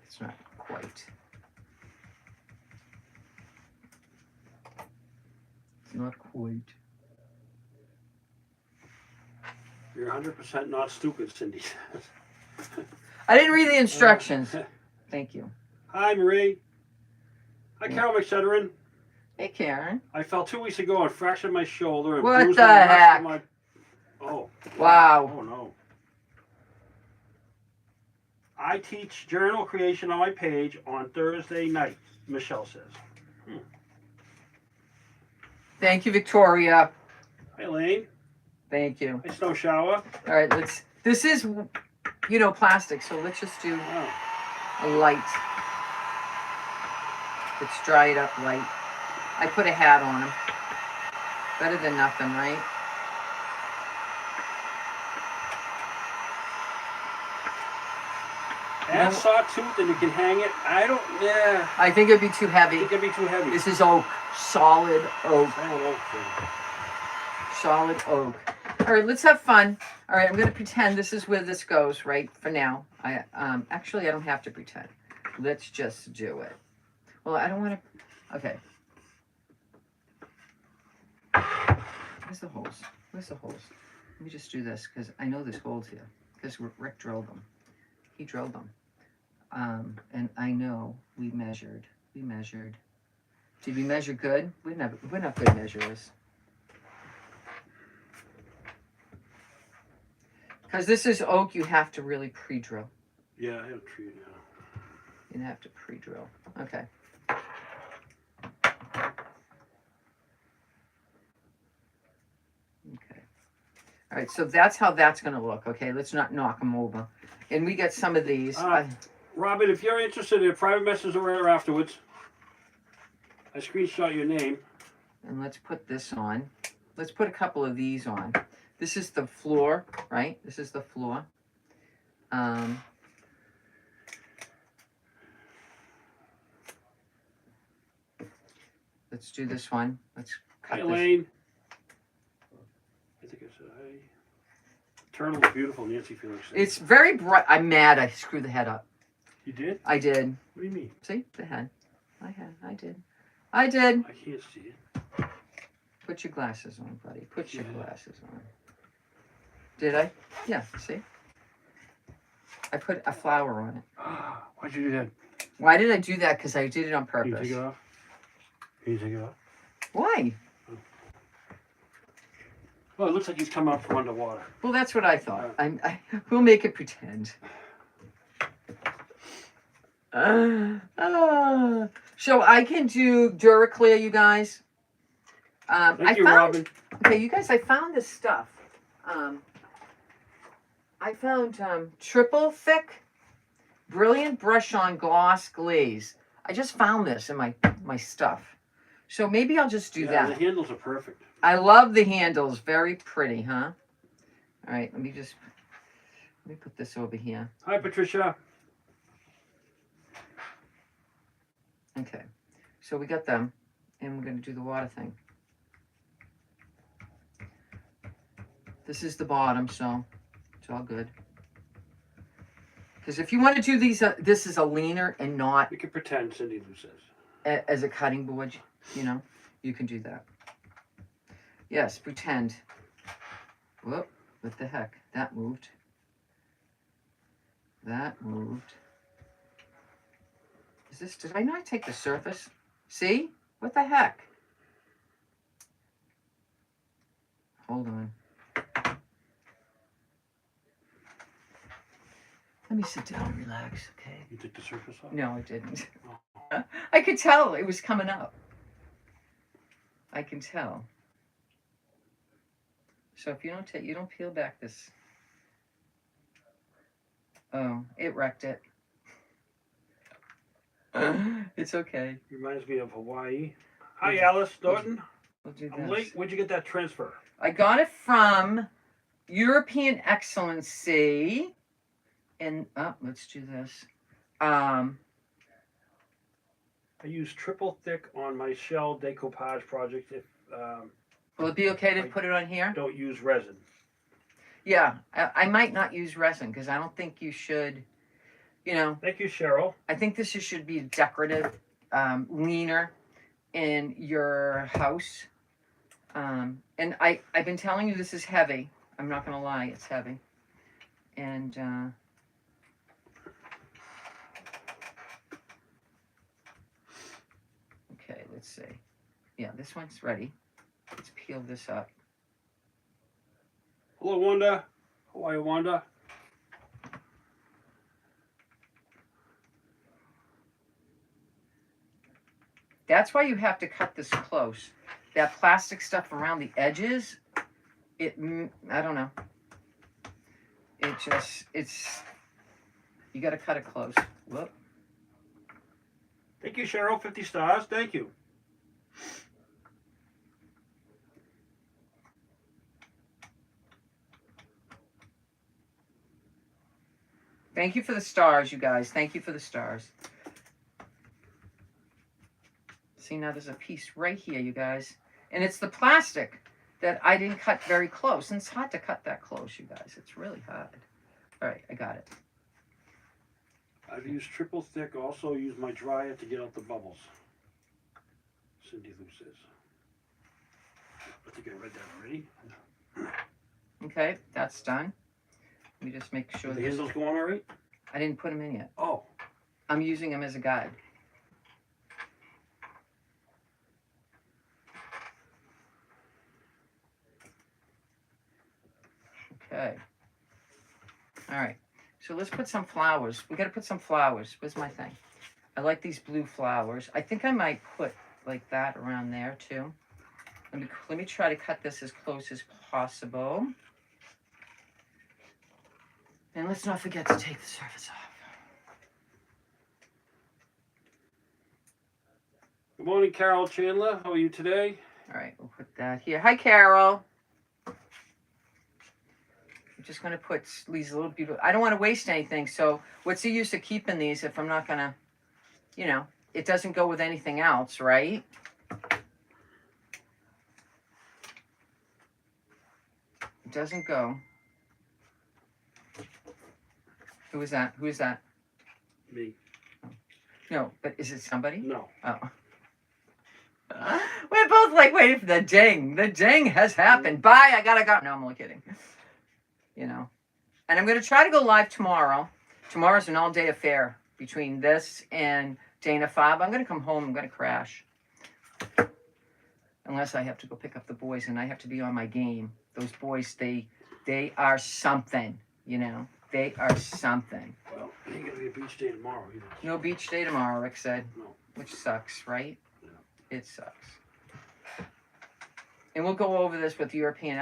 It's not quite. It's not quite. You're 100% not stupid, Cindy says. I didn't read the instructions. Thank you. Hi, Marie. Hi, Carol McShutterin. Hey, Karen. I fell 2 weeks ago and fractured my shoulder and What bruised the the rest heck? of my... Oh. Wow. Oh, no. I teach journal creation on my page on Thursday night, Michelle says. Thank you, Victoria. Hi, Elaine. Thank you. Hi, Snow Shower. All right, this is, you know, plastic, so let's just do Wow. a light. Let's dry it up light. I put a hat on him. Better than nothing, right? Add sawtooth and you can hang it. Yeah. I think it'd be too I heavy. think it'd be too heavy. This is oak, solid oak. Solid oak. All right, let's have fun. All right, I'm going to pretend this is where this goes, right, for now. Actually, I don't have to pretend. Let's just do it. Well, I don't want to... Okay. Where's the holes? Where's the holes? Let me just do this, because I know there's holes here, because Rick drilled them. He drilled them. And I know we measured. We measured. Did we measure good? We're not good measurers. Because this is oak, you have to really pre-drill. Yeah, I have a tree now. You have to pre-drill. Okay. Okay. All right, so that's how that's going to look. Okay, let's not knock them over. And we get some of these. Robin, if you're interested in a private message or afterwards, I screenshot your name. And let's put this on. Let's put a couple of these on. This is the floor, right? This is the floor. Let's do this one. Let's cut Hi, this. Elaine. I think I said hi. Turtle is beautiful, Nancy Felix said. It's very bright. I'm mad I screwed the head up. You did? I did. What do you mean? See? The head. I did. I can't see it. Put your glasses on, buddy. Put your glasses on. Did I? Yeah, see? I put a flower on it. Why'd you do that? Why did I do that? Because I did it on Can you purpose. take it off? Can you take it off? Why? Well, it looks like he's come up from underwater. Well, that's what I thought. We'll make it pretend. So I can do Duraclear, you guys. Thank you, Robin. Okay, you guys, I found this stuff. I found triple thick, brilliant brush on gloss glaze. I just found this in my stuff. So maybe I'll just do that. The handles are perfect. I love the handles. Very pretty, huh? All right, let me put this over here. Hi, Patricia. Okay, so we got them, and we're going to do the water thing. This is the bottom, so it's all good. Because if you want to do these, this is a leaner and not We can pretend, Cindy Lou says. as a cutting board, you know, you can do that. Yes, pretend. Whoop, what the heck? That moved. That moved. Did I not take the surface? See? What the heck? Hold on. Let me sit down and relax, okay? You took the surface off? No, I didn't. Oh. I could tell it was coming up. I can tell. So if you don't peel back this. Oh, it wrecked it. It's okay. Reminds me of Hawaii. Hi, Alice Norton. We'll do I'm this. late. Where'd you get that transfer? I got it from European Excellency. And let's do this. I use triple thick on my shell decoupage project. If Will it be okay to put it on here? don't use resin. Yeah, I might not use resin because I don't think you should, you know. Thank you, Cheryl. I think this should be decorative, leaner in your house. And I've been telling you this is heavy. I'm not going to lie, it's heavy. And okay, let's see. Yeah, this one's ready. Let's peel this up. Hello, Wanda. Hawaii, Wanda. That's why you have to cut this close. That plastic stuff around the edges, I don't know. You got to cut it close. Whoop. Thank you, Cheryl. 50 stars. Thank you. Thank you for the stars, you guys. Thank you for the stars. See, now there's a piece right here, you guys. And it's the plastic that I didn't cut very close. And it's hard to cut that close, you guys. It's really hard. All right, I got it. I've used triple thick. Also use my dryer to get out the bubbles. Cindy Lou says. I think I read that already. Okay, that's done. Let me just make sure the handles go on all right? I didn't put them in yet. Oh. I'm using them as a guide. Okay. All right. So let's put some flowers. We got to put some flowers. Where's my thing? I like these blue flowers. I think I might put like that around there too. Let me try to cut this as close as possible. And let's not forget to take the surface off. Good morning, Carol Chandler. How are you today? All right, we'll put that here. Hi, Carol. I'm just going to put these little beautiful... I don't want to waste anything, so what's the use of keeping these if I'm not going to, you know, it doesn't go with anything else, right? It doesn't go. Who is that? Who is that? Me. Oh. No, but is it somebody? No. Oh. We're both like waiting for the ding. The ding has happened. Bye, I gotta go. No, I'm only kidding. You know. And I'm going to try to go live tomorrow. Tomorrow's an all-day affair between this and Dana Fob. I'm going to come home. I'm going to crash. Unless I have to go pick up the boys and I have to be on my game. Those boys, they are something, you know. They are something. Well, it ain't gonna be a beach day tomorrow either. No beach day tomorrow, Rick said. No. Which sucks, right? Yeah. It sucks. And we'll go over this with European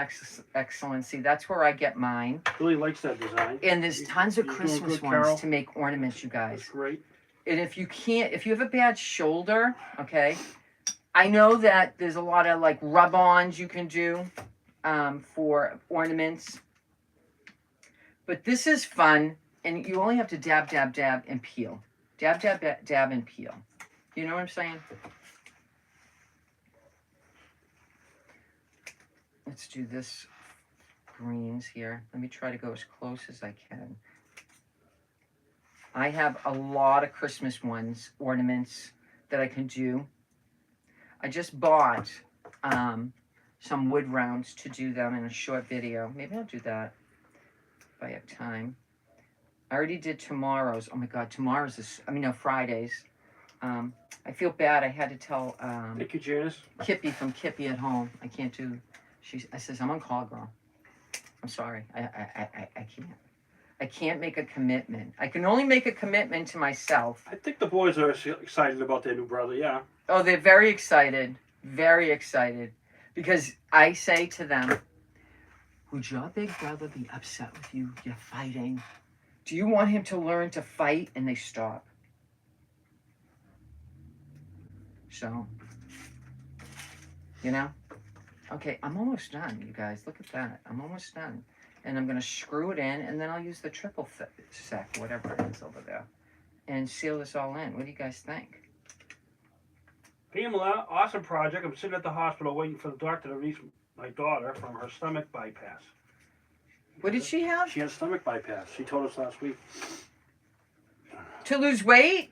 Excellency. That's where I get mine. Billy likes that design. And there's tons of Christmas ones to make ornaments, you guys. That's great. And if you have a bad shoulder, okay, I know that there's a lot of like rub-ons you can do for ornaments. But this is fun, and you only have to dab, dab, dab, and peel. Dab, dab, dab, and peel. You know what I'm saying? Let's do this greens here. Let me try to go as close as I can. I have a lot of Christmas ones, ornaments, that I can do. I just bought some wood rounds to do them in a short video. Maybe I'll do that. If I have time. I already did tomorrow's. Oh my God, tomorrow's is, Fridays. I feel bad. I had to tell Thank you, Janice. Kippy from Kippy at home. I can't do, I says, I'm on call, girl. I'm sorry. I can't. I can't make a commitment. I can only make a commitment to myself. I think the boys are excited about their new brother, yeah. Oh, they're very excited. Very excited. Because I say to them, would your big brother be upset with you? You're fighting. Do you want him to learn to fight? And they stop. So, you know? Okay, I'm almost done, you guys. Look at that. I'm almost done. And I'm going to screw it in, and then I'll use the triple sec, whatever it is over there, and seal this all in. What do you guys think? Pamela, awesome project. I'm sitting at the hospital waiting for the doctor to release my daughter from her stomach bypass. What did she have? She had a stomach bypass. She told us last week. To lose weight?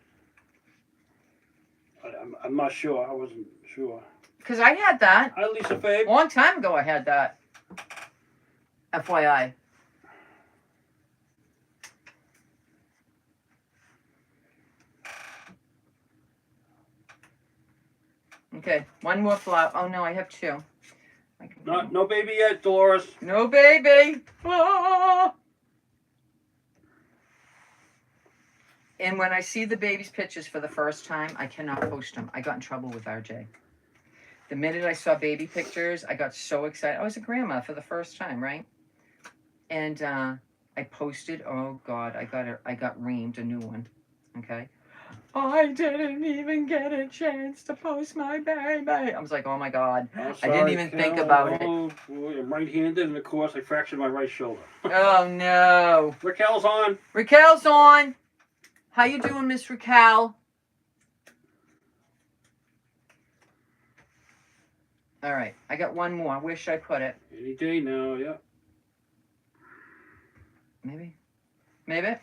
I'm not sure. I wasn't sure. Because I had that. Hi, Lisa Fabe. A long time ago I had that. FYI. Okay, one more flower. Oh no, I have two. No baby yet, Dolores. No baby. Ah! And when I see the baby's pictures for the first time, I cannot post them. I got in trouble with RJ. The minute I saw baby pictures, I got so excited. I was a grandma for the first time, right? And I posted. Oh God, I got reamed a new one. Okay. I didn't even get a chance to post my baby. I was like, oh my God. I'm I didn't even think about it. Oh, boy, I'm right-handed, and of course I fractured my right shoulder. Oh no. Raquel's on. Raquel's on. How you doing, Miss Raquel? All right, I got one more. Where should I put it? Any day now, yeah. Maybe. I'll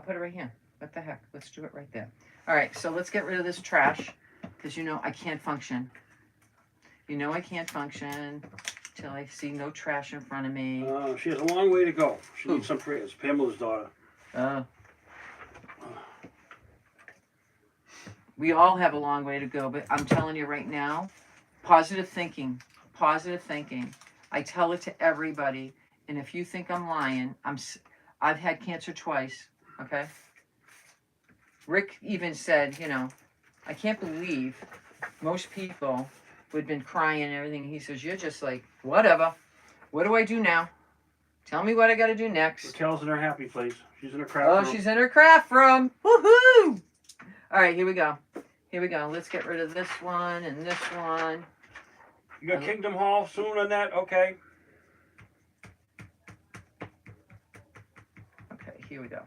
put it right here. What the heck? Let's do it right there. All right, so let's get rid of this trash because you know I can't function. You know I can't function till I see no trash in front of me. She has a long way to go. She needs some prayers. Pamela's daughter. We all have a long way to go, but I'm telling you right now, positive thinking. I tell it to everybody, and if you think I'm lying, I've had cancer twice, okay? Rick even said, you know, I can't believe most people would have been crying and everything. He says, you're just like, whatever. What do I do now? Tell me what I got to do next. Raquel's in her happy place. She's in her craft room. Oh, she's in her craft room. Woohoo! All right, here we go. Let's get rid of this one and this one. You got Kingdom Hall soon on that? Okay. Okay, here we go.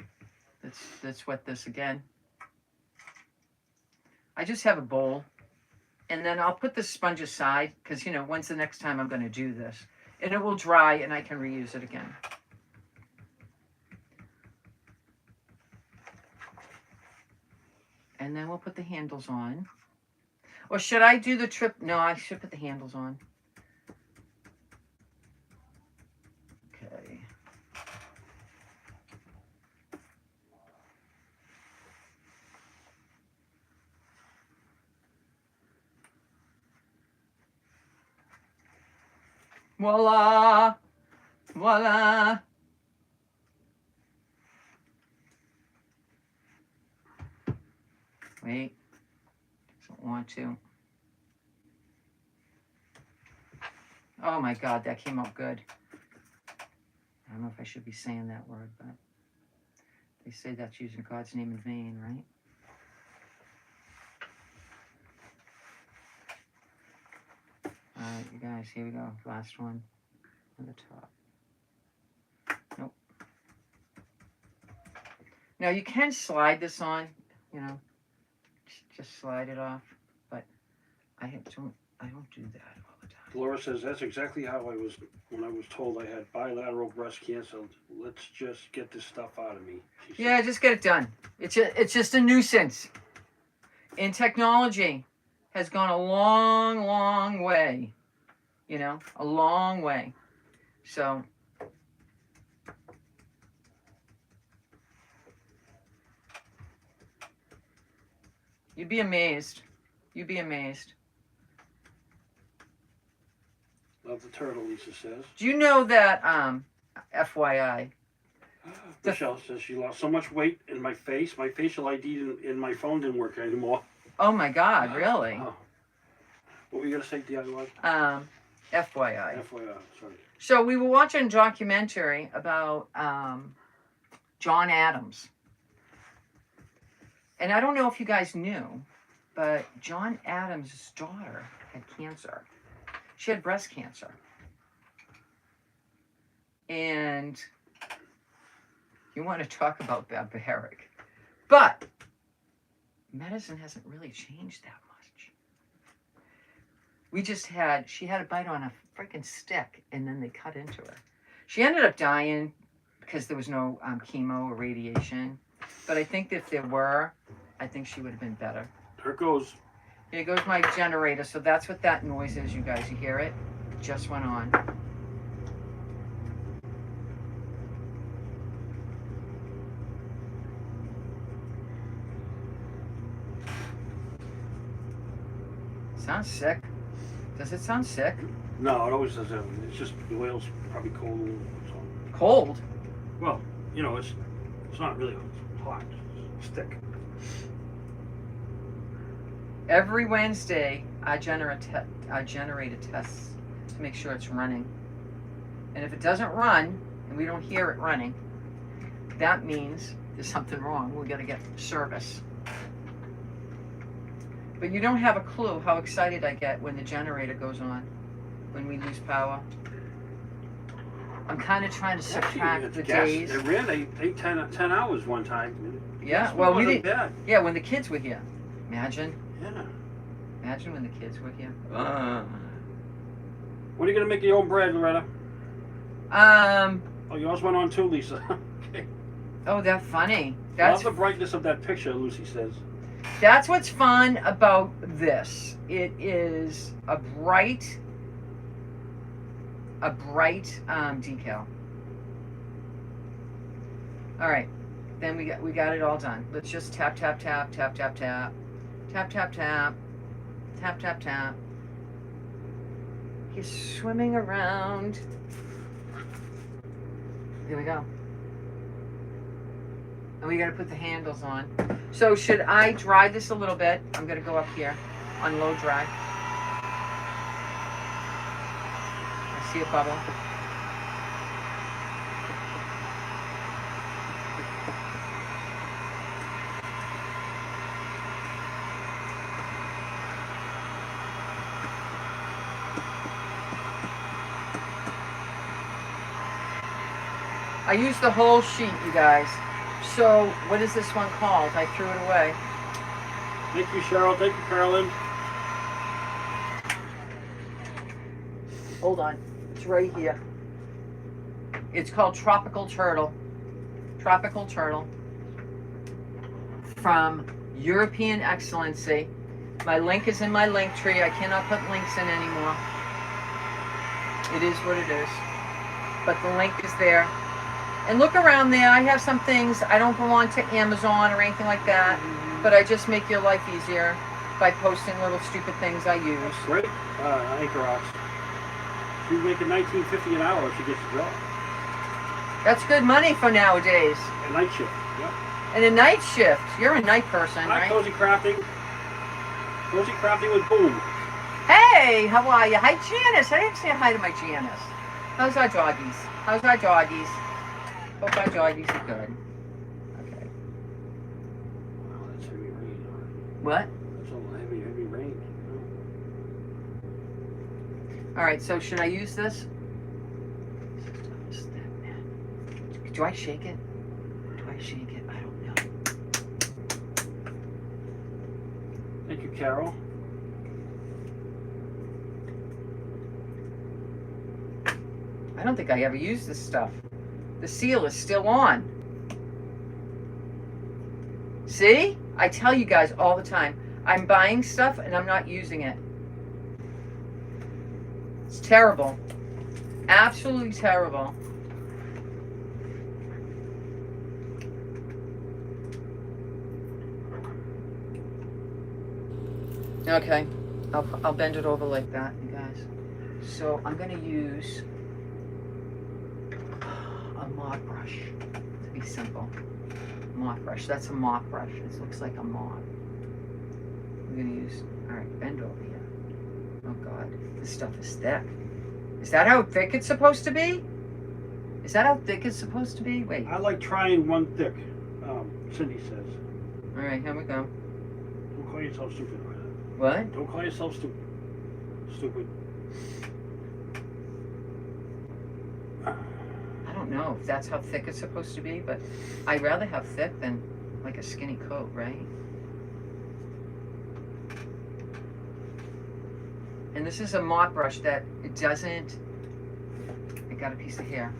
Let's wet this again. I just have a bowl. And then I'll put the sponge aside because, you know, when's the next time I'm going to do this? And it will dry and I can reuse it again. And then we'll put the handles on. Or should I do the trip? No, I should put the handles on. Okay. Voila! Voila! Wait. Don't want to. Oh my God, that came out good. I don't know if I should be saying that word, but they say that's using God's name in vain, right? All right, you guys, here we go. Last one on the top. Nope. Now you can slide this on, you know, just slide it off, but I don't do that all the time. Laura says that's exactly how I was when I was told I had bilateral breast cancer. Let's just get this stuff out of me. Yeah, just get it done. It's just a nuisance. And technology has gone a long, long way. You know, a long way. So you'd be amazed. You'd be amazed. Love the turtle, Lisa says. Do you know that, FYI? Michelle says she lost so much weight in my face. My facial ID in my phone didn't work anymore. Oh my God, really? What were you going to say, DIY? FYI. FYI, sorry. So we were watching a documentary about John Adams. And I don't know if you guys knew, but John Adams' daughter had cancer. She had breast cancer. And you want to talk about barbaric. But medicine hasn't really changed that much. She had a bite on a freaking stick and then they cut into her. She ended up dying because there was no chemo or radiation. But I think if there were, I think she would have been better. Here goes. Here goes my generator. So that's what that noise is, you guys. You hear it? It just went on. Sounds sick. Does it sound sick? No, it always does that. It's just the oil's probably cold. So. Cold? Well, you know, it's not really hot. It's thick. Every Wednesday, I generate a test to make sure it's running. And if it doesn't run, and we don't hear it running, that means there's something wrong. We got to get service. But you don't have a clue how excited I get when the generator goes on, when we lose power. I'm kind of trying to subtract the days. It ran 10 hours one time. Yeah, well, we didn't. Bad. Yeah, when the kids were here. Imagine. Yeah. Imagine when the kids were here. When are you gonna make your own bread, Loretta? Oh, yours went on too, Lisa. Okay. Oh, that's funny. Love the brightness of that picture, Lucy says. That's what's fun about this. It is a bright decal. All right, then we got it all done. Let's just tap tap tap tap tap tap tap tap tap tap tap tap. He's swimming around. Here we go. And we got to put the handles on. So should I dry this a little bit? I'm going to go up here on low dry. I see a bubble. I used the whole sheet, you guys. So, what is this one called? I threw it away. Thank you, Cheryl. Thank you, Carolyn. Hold on. It's right here. It's called Tropical Turtle. Tropical Turtle. From European Excellency. My link is in my link tree. I cannot put links in anymore. It is what it is. But the link is there. And look around there. I have some things. I don't belong to Amazon or anything like that, but I just make your life easier by posting little stupid things I use. Great. Anchor Ops. She's making $19.50 an hour if she gets the job. That's good money for nowadays. A night shift. Yep. And a night shift. You're a night person, Hi, right? Cozy Crafting. Cozy Crafting with Boom. Hey, how are you? Hi, Janice. I didn't say hi to my Janice. How's our doggies? How's our doggies? Hope our doggies are good. Okay. Wow, that's heavy rain. What? That's all heavy rain. All right, so should I use this? Do I shake it? Do I shake it? I don't know. Thank you, Carol. I don't think I ever used this stuff. The seal is still on. See? I tell you guys all the time, I'm buying stuff and I'm not using it. It's terrible. Absolutely terrible. Okay, I'll bend it over like that, you guys. So I'm going to use a mop brush, to be simple. Mop brush. That's a mop brush. This looks like a mop. I'm going to use, all right, bend over here. Oh God, this stuff is thick. Is that how thick it's supposed to be? Is that how thick it's supposed to be? Wait. I like trying one thick, Cindy says. All right, here we go. Don't call yourself stupid, right? What? Don't call yourself stupid. Stupid. I don't know if that's how thick it's supposed to be, but I'd rather have thick than like a skinny coat, right? And this is a mop brush that it doesn't, it got a piece of hair.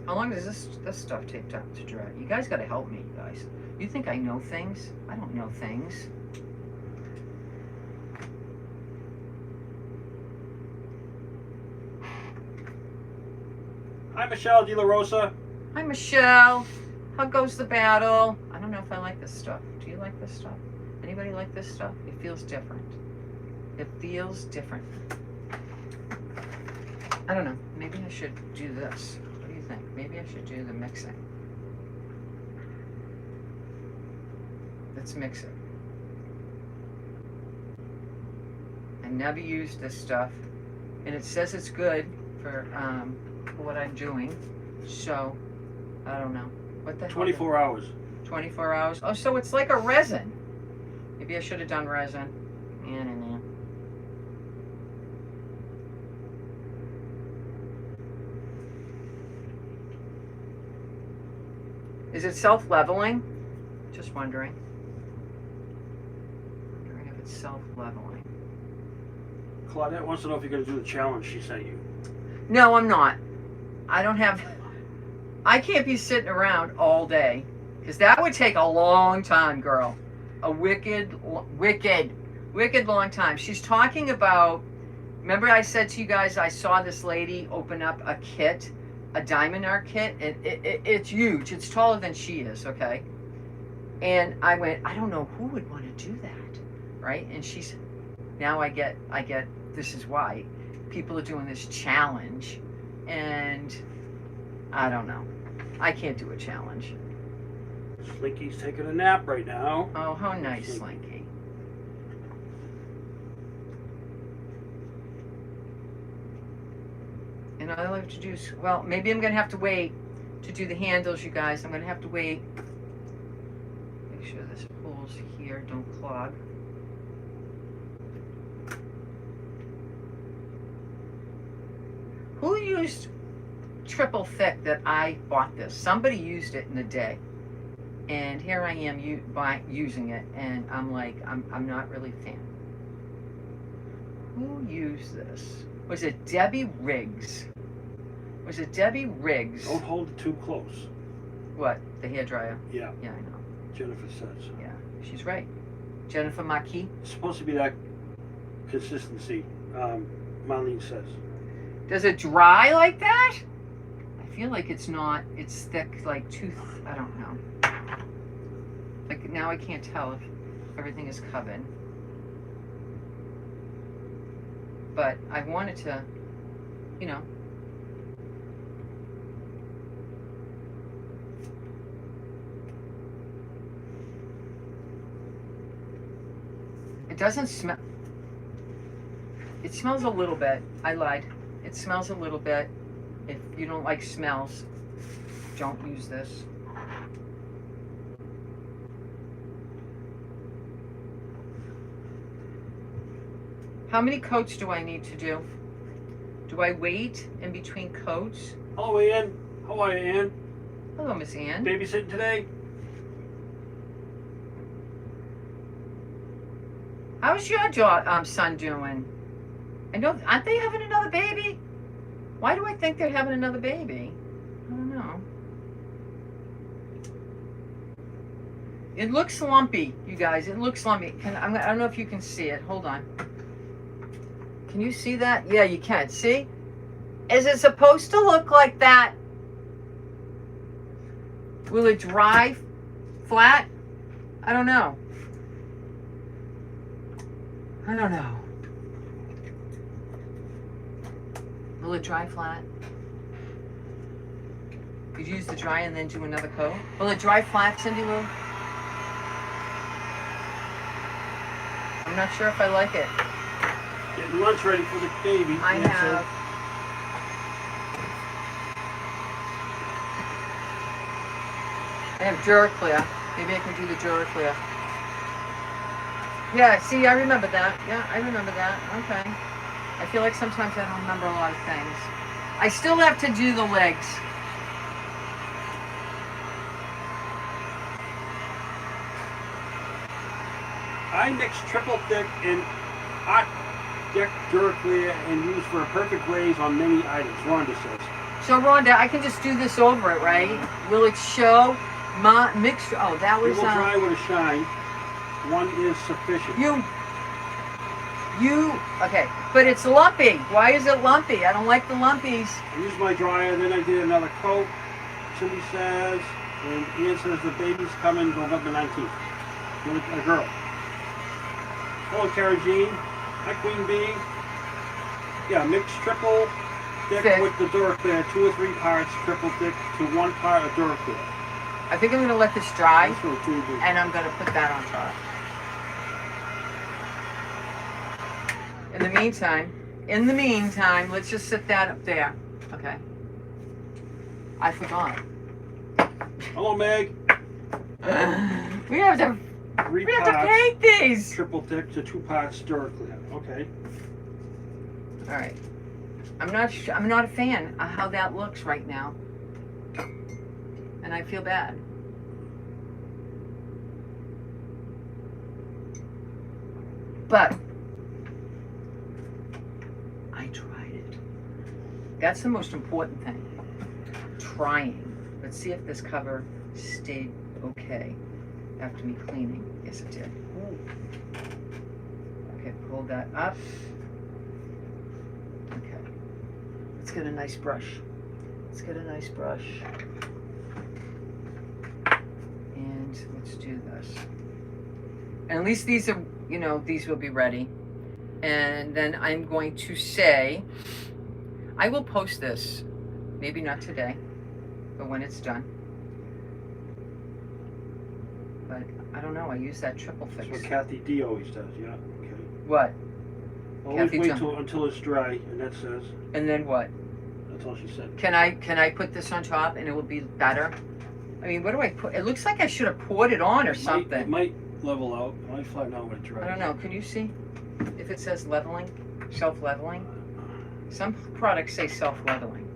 How long does this stuff take to dry? You guys gotta help me, you guys. You think I know things? I don't know things. Hi, Michelle De La Rosa. Hi, Michelle. How goes the battle? I don't know if I like this stuff. Do you like this stuff? Anybody like this stuff? It feels different. It feels different. I don't know. Maybe I should do this. What do you think? Maybe I should do the mixing. Let's mix it. I never use this stuff, and it says it's good for what I'm doing. So I don't know. What the hell? 24 hours. 24 hours. Oh, so it's like a resin. Maybe I should have done resin. I don't know. Is it self-leveling? Just wondering. Wondering if it's self-leveling. Claudette wants to know if you're going to do the challenge she sent you. No, I'm not. I don't have... I can't be sitting around all day. Because that would take a long time, girl. A wicked long time. She's talking about... Remember I said to you guys, I saw this lady open up a kit, a diamond art kit, and it's huge. It's taller than she is, okay? And I went, I don't know who would want to do that, right? And she's... Now I get, this is why. People are doing this challenge, and I don't know. I can't do a challenge. Slinky's taking a nap right now. Oh, how nice, Slinky. And all I have to do is, well, maybe I'm going to have to wait to do the handles, you guys. I'm going to have to wait. Make sure this holes here don't clog. Who used triple thick that I bought this? Somebody used it in a day. And here I am using it, and I'm like, I'm not really a fan. Who used this? Was it Debbie Riggs? Was it Debbie Riggs? Don't hold it too close. What? The hairdryer? Yeah. Yeah, I know. Jennifer says. Yeah, she's right. Jennifer Marquis. It's supposed to be that consistency, Marlene says. Does it dry like that? I feel like it's not. It's thick, like I don't know. Like now I can't tell if everything is covered. But I wanted to, you know. It doesn't smell. It smells a little bit. I lied. It smells a little bit. If you don't like smells, don't use this. How many coats do I need to do? Do I wait in between coats? Hello, Ann. How are you, Ann? Hello, Miss Ann. Babysitting today? How's your son doing? I know, aren't they having another baby? Why do I think they're having another baby? I don't know. It looks lumpy, you guys. It looks lumpy. I don't know if you can see it. Hold on. Can you see that? Yeah, you can. See? Is it supposed to look like that? Will it dry flat? I don't know. I don't know. Will it dry flat? Could you use the dry and then do another coat? Will it dry flat, Cindy Lou? I'm not sure if I like it. Getting lunch ready for the baby. I have. I have Duraclear. Maybe I can do the Duraclear. Yeah, see, I remember that. Yeah, I remember that. Okay. I feel like sometimes I don't remember a lot of things. I still have to do the legs. I mix triple thick and hot deck Duraclear and use for a perfect glaze on many items, Rhonda says. So Rhonda, I can just do this over it, right? Will it show my mixture? Oh, that was... It will dry with a shine. One is sufficient. Okay, but it's lumpy. Why is it lumpy? I don't like the lumpies. I used my dryer, then I did another coat, Cindy says, and Ian says the baby's coming November 19th. A girl. Hello, Cara Jean. Hi, Queen Bee. Yeah, mix triple thick Thick. with the Duraclear, 2 or 3 parts triple thick to 1 part of Duraclear. I think I'm going to let this dry, That's what Queen Bee. and I'm going to put that on top. In the meantime, let's just sit that up there. Okay. I forgot. Hello, Meg. We have to 3 We have to parts paint these. triple thick to 2 parts Duraclear. Okay. All right. I'm not a fan of how that looks right now, and I feel bad. But I tried it. That's the most important thing. Trying. Let's see if this cover stayed okay after me cleaning. Yes, it did. Okay, pull that up. Okay. Let's get a nice brush. Let's get a nice brush. And let's do this. And at least these are, you know, these will be ready. And then I'm going to say, I will post this, maybe not today, but when it's done. But I don't know, I use that triple That's fix. what Kathy D always does, yeah. Okay. What? Always Kathy wait John- until it's dry, and that says. And then what? That's all she said. Can I put this on top and it will be better? I mean, what do I put? It looks like I should have poured it on or something. It might level out. It might flatten out when it dries. I don't know. Can you see if it says leveling, self-leveling? Some products say self-leveling.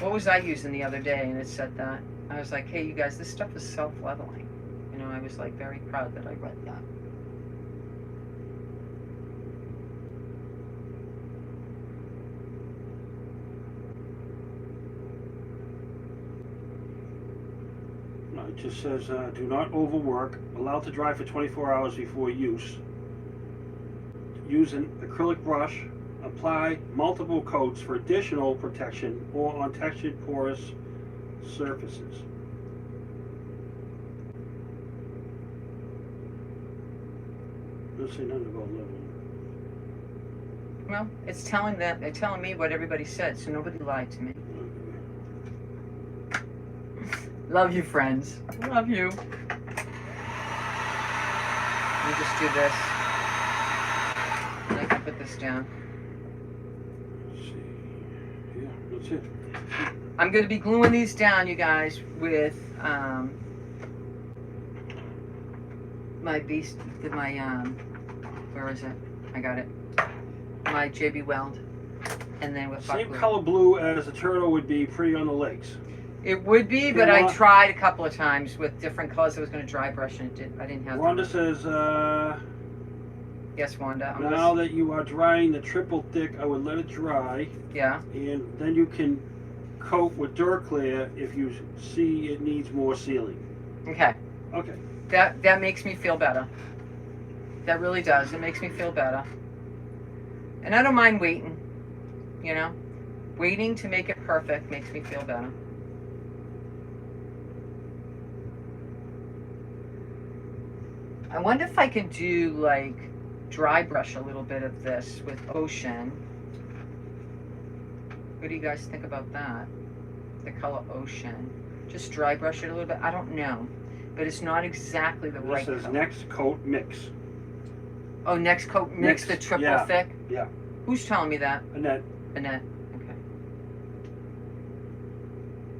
What was I using the other day and it said that? I was like, hey, you guys, this stuff is self-leveling. You know, I was like very proud that I read that. No, it just says, do not overwork. Allowed to dry for 24 hours before use. Use an acrylic brush. Apply multiple coats for additional protection or on textured porous surfaces. Doesn't say nothing about leveling. Well, it's telling them, they're telling me what everybody said, so nobody lied to me. Love you, friends. Love you. Let me just do this. And I can put this down. Let's see. Yeah, that's it. I'm going to be gluing these down, you guys, with my where is it? I got it. My JB Weld. And then with hot Same glue. color blue as the turtle would be pretty on the legs. It would be, but I tried a couple of times with different colors. I was going to dry brush and I didn't have Rhonda time. says, Yes, Wanda. now that you are drying the triple thick, I would let it dry. Yeah. And then you can coat with Duraclear if you see it needs more sealing. Okay. Okay. That makes me feel better. That really does. It makes me feel better. And I don't mind waiting. You know? Waiting to make it perfect makes me feel better. I wonder if I can do like dry brush a little bit of this with Ocean. What do you guys think about that? The color Ocean. Just dry brush it a little bit. I don't know. But it's not exactly the right This says color. next coat mix. Oh, next coat mix the triple yeah, thick? Yeah. Who's telling me that? Annette, Annette. Okay.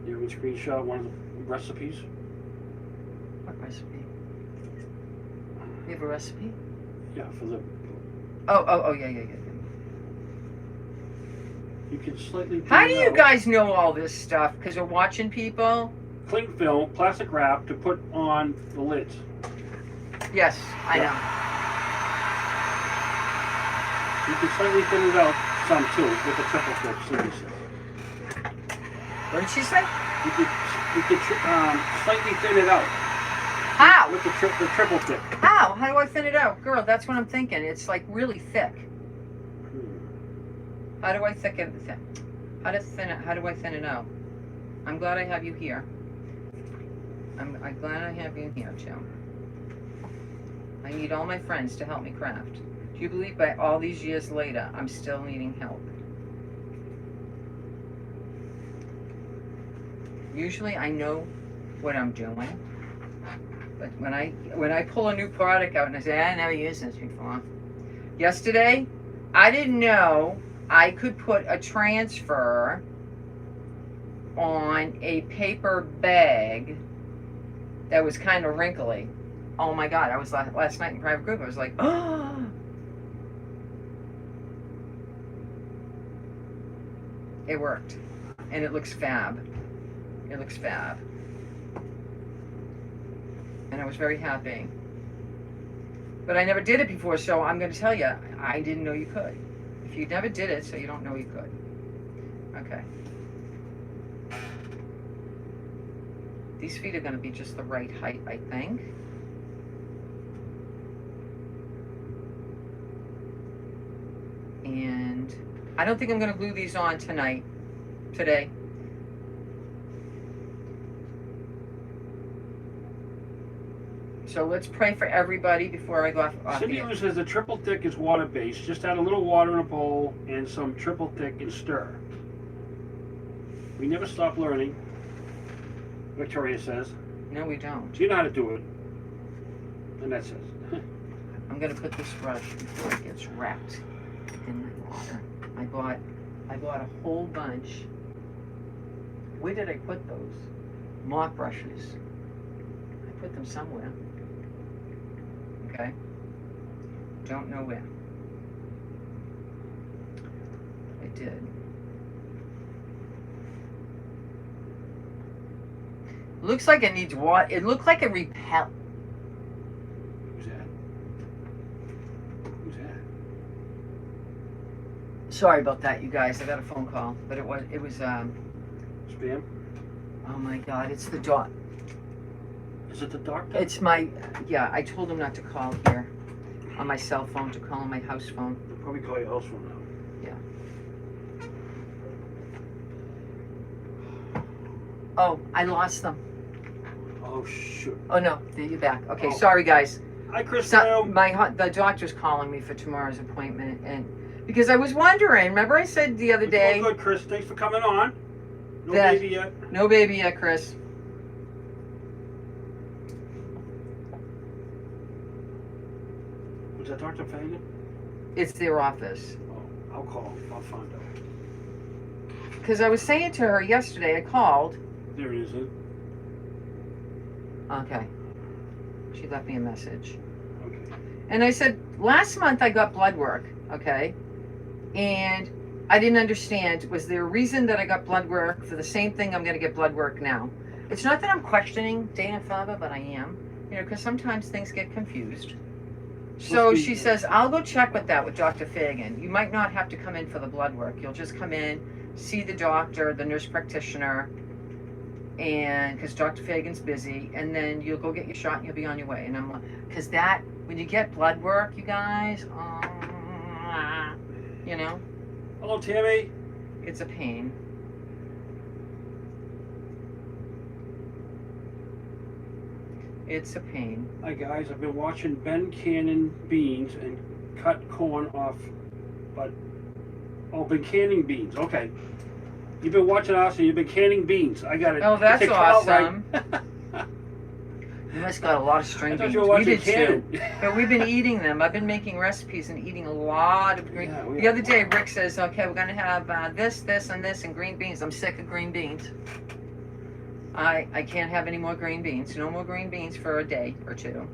you have a screenshot one of the recipes? What recipe? You have a recipe? Yeah, for the. Oh, yeah. You can slightly. How do thin it you out. guys know all this stuff? Because you're watching people? Cling film, plastic wrap to put on the lids. Yes, I know. You can slightly thin it out some too with the triple thick seriously. What did she say? You could slightly thin it out How? with the triple thick. How? How do I thin it out? Girl, that's what I'm thinking. It's like really thick. How do I thicken it? How do I thin it out? I'm glad I have you here. I'm glad I have you here, Joe. I I need all my friends to help me craft. Do you believe by all these years later, I'm still needing help? Usually I know what I'm doing. But when I pull a new product out and I say, I never used this before. Yesterday, I didn't know I could put a transfer on a paper bag that was kind of wrinkly. Oh my God, I was last night in private group, I was like, oh. It worked. And it looks fab. It looks fab. And I was very happy. But I never did it before, so I'm going to tell you, I didn't know you could. If you never did it, so you don't know you could. Okay. These feet are going to be just the right height, I think. And I don't think I'm going to glue these on today. So let's pray for everybody before I go off Cindy the... says the triple thick is water based. Just add a little water in a bowl and some triple thick and stir. We never stop learning, Victoria says. No, we don't. You know how to do it. And that says. I'm going to put this brush before it gets wrapped in my water. I bought a whole bunch. Where did I put those? Mop brushes. I put them somewhere. Okay. Don't know where. I did. Looks like it needs water. It looked like it repelled. Who's that? Who's that? Sorry about that, you guys. I got a phone call, but it was Spam? oh my God, it's the dog. Is it the doctor? It's my, yeah, I told him not to call here on my cell phone, to call on my house phone. They'll probably call your house phone now. Yeah. Oh, I lost them. Oh, shoot. Oh no, you're back. Okay, Oh. sorry guys. Hi, Chris. The doctor's calling me for tomorrow's appointment, and because I was wondering, remember I said the other day. Good, Chris. Thanks for coming on. No that- baby yet. No baby yet, Chris. Was that Dr. Fagan? It's their office. Oh, I'll call. I'll find out. Because I was saying to her yesterday, I called. There it is. Okay. She left me a message. Okay. And I said, last month I got blood work, okay? And I didn't understand, was there a reason that I got blood work for the same thing I'm going to get blood work now? It's not that I'm questioning Dana-Farber, but I am, because sometimes things get confused. So she says, I'll go check with that with Dr. Fagan. You might not have to come in for the blood work. You'll just come in, see the doctor, the nurse practitioner, and because Dr. Fagan's busy, and then you'll go get your shot and you'll be on your way. And I'm like, because that, when you get blood work, you guys, Hello, Tammy. it's a pain. It's a pain. Hi, guys. I've been watching Ben canning beans and cut corn off, been canning beans. Okay. You've been watching us and you've been canning beans. I got it. Oh, that's It cut out awesome. right. You must got a lot of string I thought beans. you were We watching did too. canning. But we've been eating them. I've been making recipes and eating a lot of green. Yeah, The other day, Rick says, okay, we're going to have this, and this, and green beans. I'm sick of green beans. I can't have any more green beans. No more green beans for a day or two.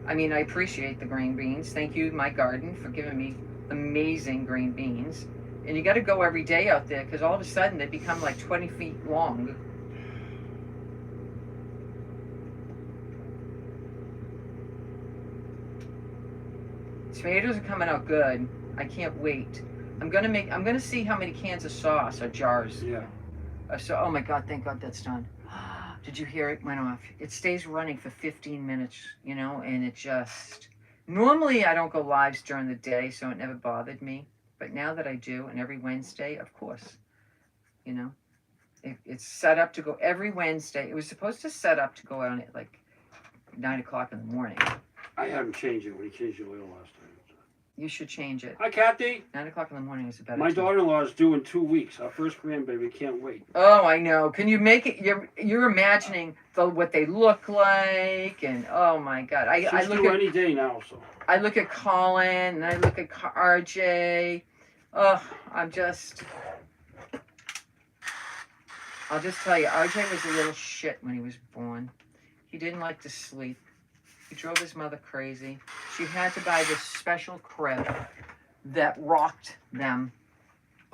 I mean, I appreciate the green beans. Thank you, my garden, for giving me amazing green beans. And you got to go every day out there because all of a sudden they become like 20 feet long. Tomatoes are coming out good. I can't wait. I'm gonna see how many cans of sauce or jars. Yeah. So, oh my God, thank God that's done. Did you hear it went off? It stays running for 15 minutes, and it just, normally I don't go lives during the day, so it never bothered me. But now that I do, and every Wednesday, of course, it's set up to go every Wednesday. It was supposed to set up to go out at like 9 o'clock in the morning. I I haven't changed it when he changed the oil last time. You should change it. Hi, Kathy. 9 o'clock in the morning is a better My time. daughter-in-law is due in 2 weeks. Our first grandbaby. Can't wait. Oh, I know. Can you make it? You're imagining what they look like, and oh my God, I She's look due at any day now. So I look at Colin and I look at RJ. Oh, I'll just tell you, RJ was a little shit when he was born. He didn't like to sleep. He drove his mother crazy. She had to buy this special crib that rocked them.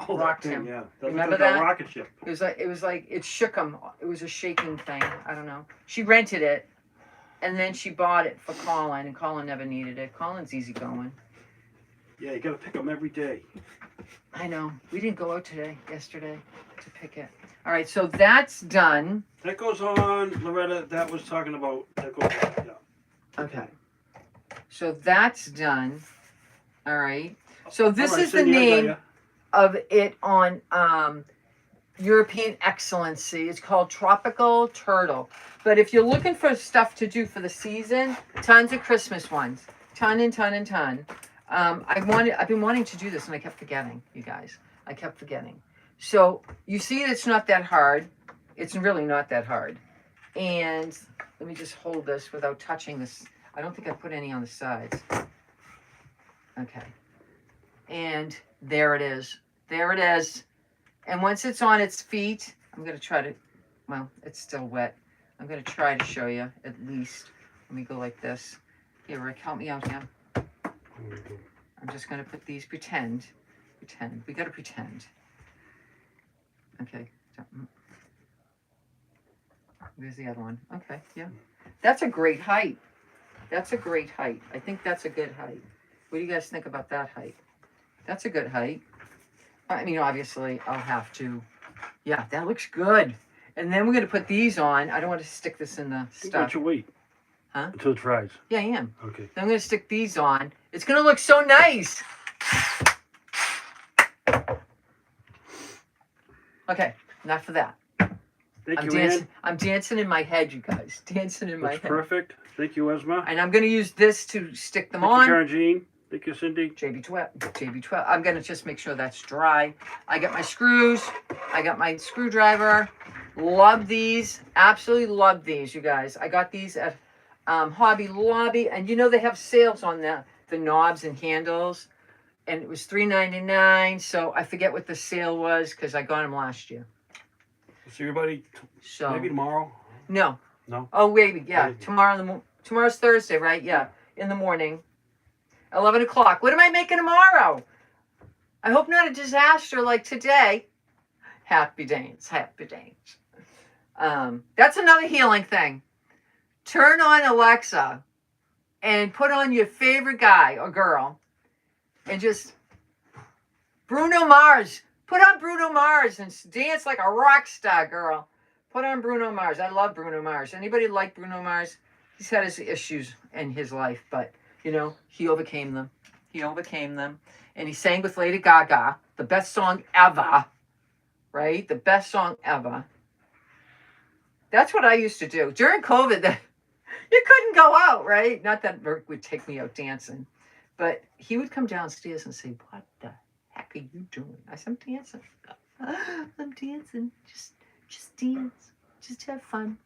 oh, Rocked that thing, him. yeah. Remember like a that? rocket ship. It was like it shook him. It was a shaking thing. I don't know. She rented it, and then she bought it for Colin, and Colin never needed it. Colin's easygoing. Yeah, you got to pick them every day. I know. We didn't go out yesterday, to pick it. All right, so that's done. That goes on, Loretta. That was talking about. That goes on. Yeah. Okay. So that's done. All right. So this All right, is the Cindy, I got name ya. of it on European Excellency. It's called Tropical Turtle. But if you're looking for stuff to do for the season, tons of Christmas ones. Ton and ton and ton. I've been wanting to do this and I kept forgetting, you guys. I kept forgetting. So you see it's not that hard. It's really not that hard. And let me just hold this without touching this. I don't think I put any on the sides. Okay. And there it is. There it is. And once it's on its feet, I'm going to try to, well, it's still wet. I'm going to try to show you at least. Let me go like this. Here, Rick, help me out here. I'm just going to put these, pretend. We got to pretend. Okay. Where's the other one? Okay, yeah. That's a great height. That's a great height. I think that's a good height. What do you guys think about that height? That's a good height. I mean, obviously, I'll have to. Yeah, that looks good. And then we're going to put these on. I don't want to stick this in the stuff. Why don't you wait? Huh? Until it dries. Yeah, I am. Okay. Then I'm going to stick these on. It's going to look so nice. Okay, enough for that. Thank you, Ann. I'm dancing in my head, you guys. Dancing in my That's head. perfect. Thank you, Esma. And I'm going to use this to stick them Thank on. you, Karen Jean. Thank you, Cindy. JB12. I'm going to just make sure that's dry. I got my screws. I got my screwdriver. Love these. Absolutely love these, you guys. I got these at Hobby Lobby. And you know they have sales on the knobs and handles. And it was $3.99. So I forget what the sale was because I got them last year. See everybody So maybe tomorrow? No. No? Oh, maybe. Yeah. Maybe. Tomorrow's Thursday, right? Yeah. In the morning. 11 o'clock. What am I making tomorrow? I hope not a disaster like today. Happy days. Happy days. That's another healing thing. Turn on Alexa and put on your favorite guy or girl and just Bruno Mars. Put on Bruno Mars and dance like a rock star, girl. Put on Bruno Mars. I love Bruno Mars. Anybody like Bruno Mars? He's had his issues in his life, but, you know, he overcame them. He overcame them. And he sang with Lady Gaga, the best song ever, right? The best song ever. That's what I used to do. During COVID, you couldn't go out, right? Not that Rick would take me out dancing, but he would come downstairs and say, what the heck are you doing? I said, I'm dancing. I'm dancing. Just dance. Just have fun.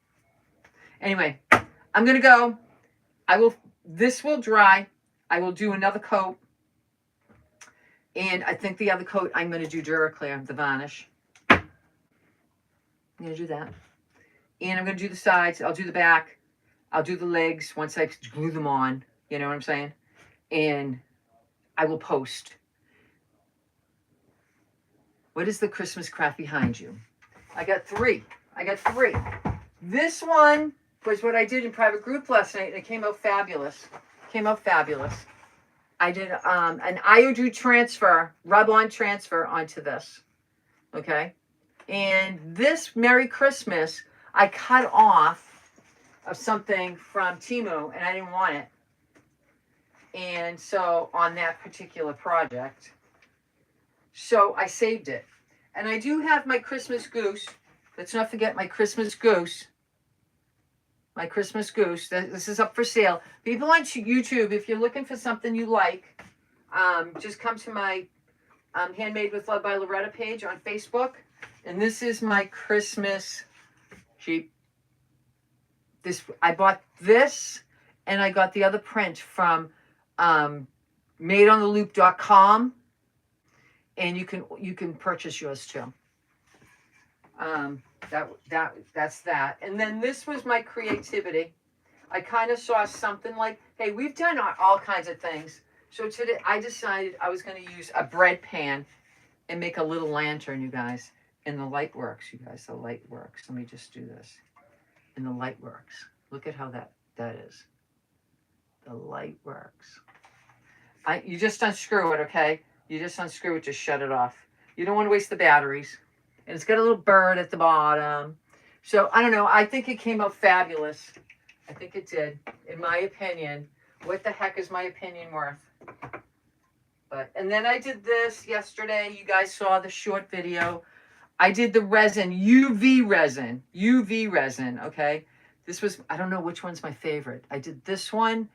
Anyway, I'm going to go. This will dry. I will do another coat. And I think the other coat, I'm going to do Duraclear, the varnish. I'm going to do that. And I'm going to do the sides. I'll do the back. I'll do the legs once I glue them on. You know what I'm saying? And I will post. What is the Christmas craft behind you? I got three. This one was what I did in private group last night, and it came out fabulous. I did an iodine transfer, rub-on transfer onto this. Okay? And this Merry Christmas, I cut off of something from Temu, and I didn't want it. And so, on that particular project, so I saved it. And I do have my Christmas goose. Let's not forget my Christmas goose. My Christmas goose. This is up for sale. People on YouTube, if you're looking for something you like, just come to my Handmade with Love by Loretta page on Facebook. And this is my Christmas sheep. I bought this, and I got the other print from madeontheloop.com, and you can purchase yours too. That's that. And then this was my creativity. I kind of saw something like, hey, we've done all kinds of things. So today I decided I was going to use a bread pan and make a little lantern, you guys. And the light works, you guys. The light works. Let me just do this. And the light works. Look at how that is. The light works. You just unscrew it, okay? You just unscrew it to shut it off. You don't want to waste the batteries. And it's got a little bird at the bottom. So, I don't know. I think it came out fabulous. I think it did. In my opinion. What the heck is my opinion worth? And then I did this yesterday. You guys saw the short video. I did the resin, UV resin, okay? This was, I don't know which one's my favorite. I did this one,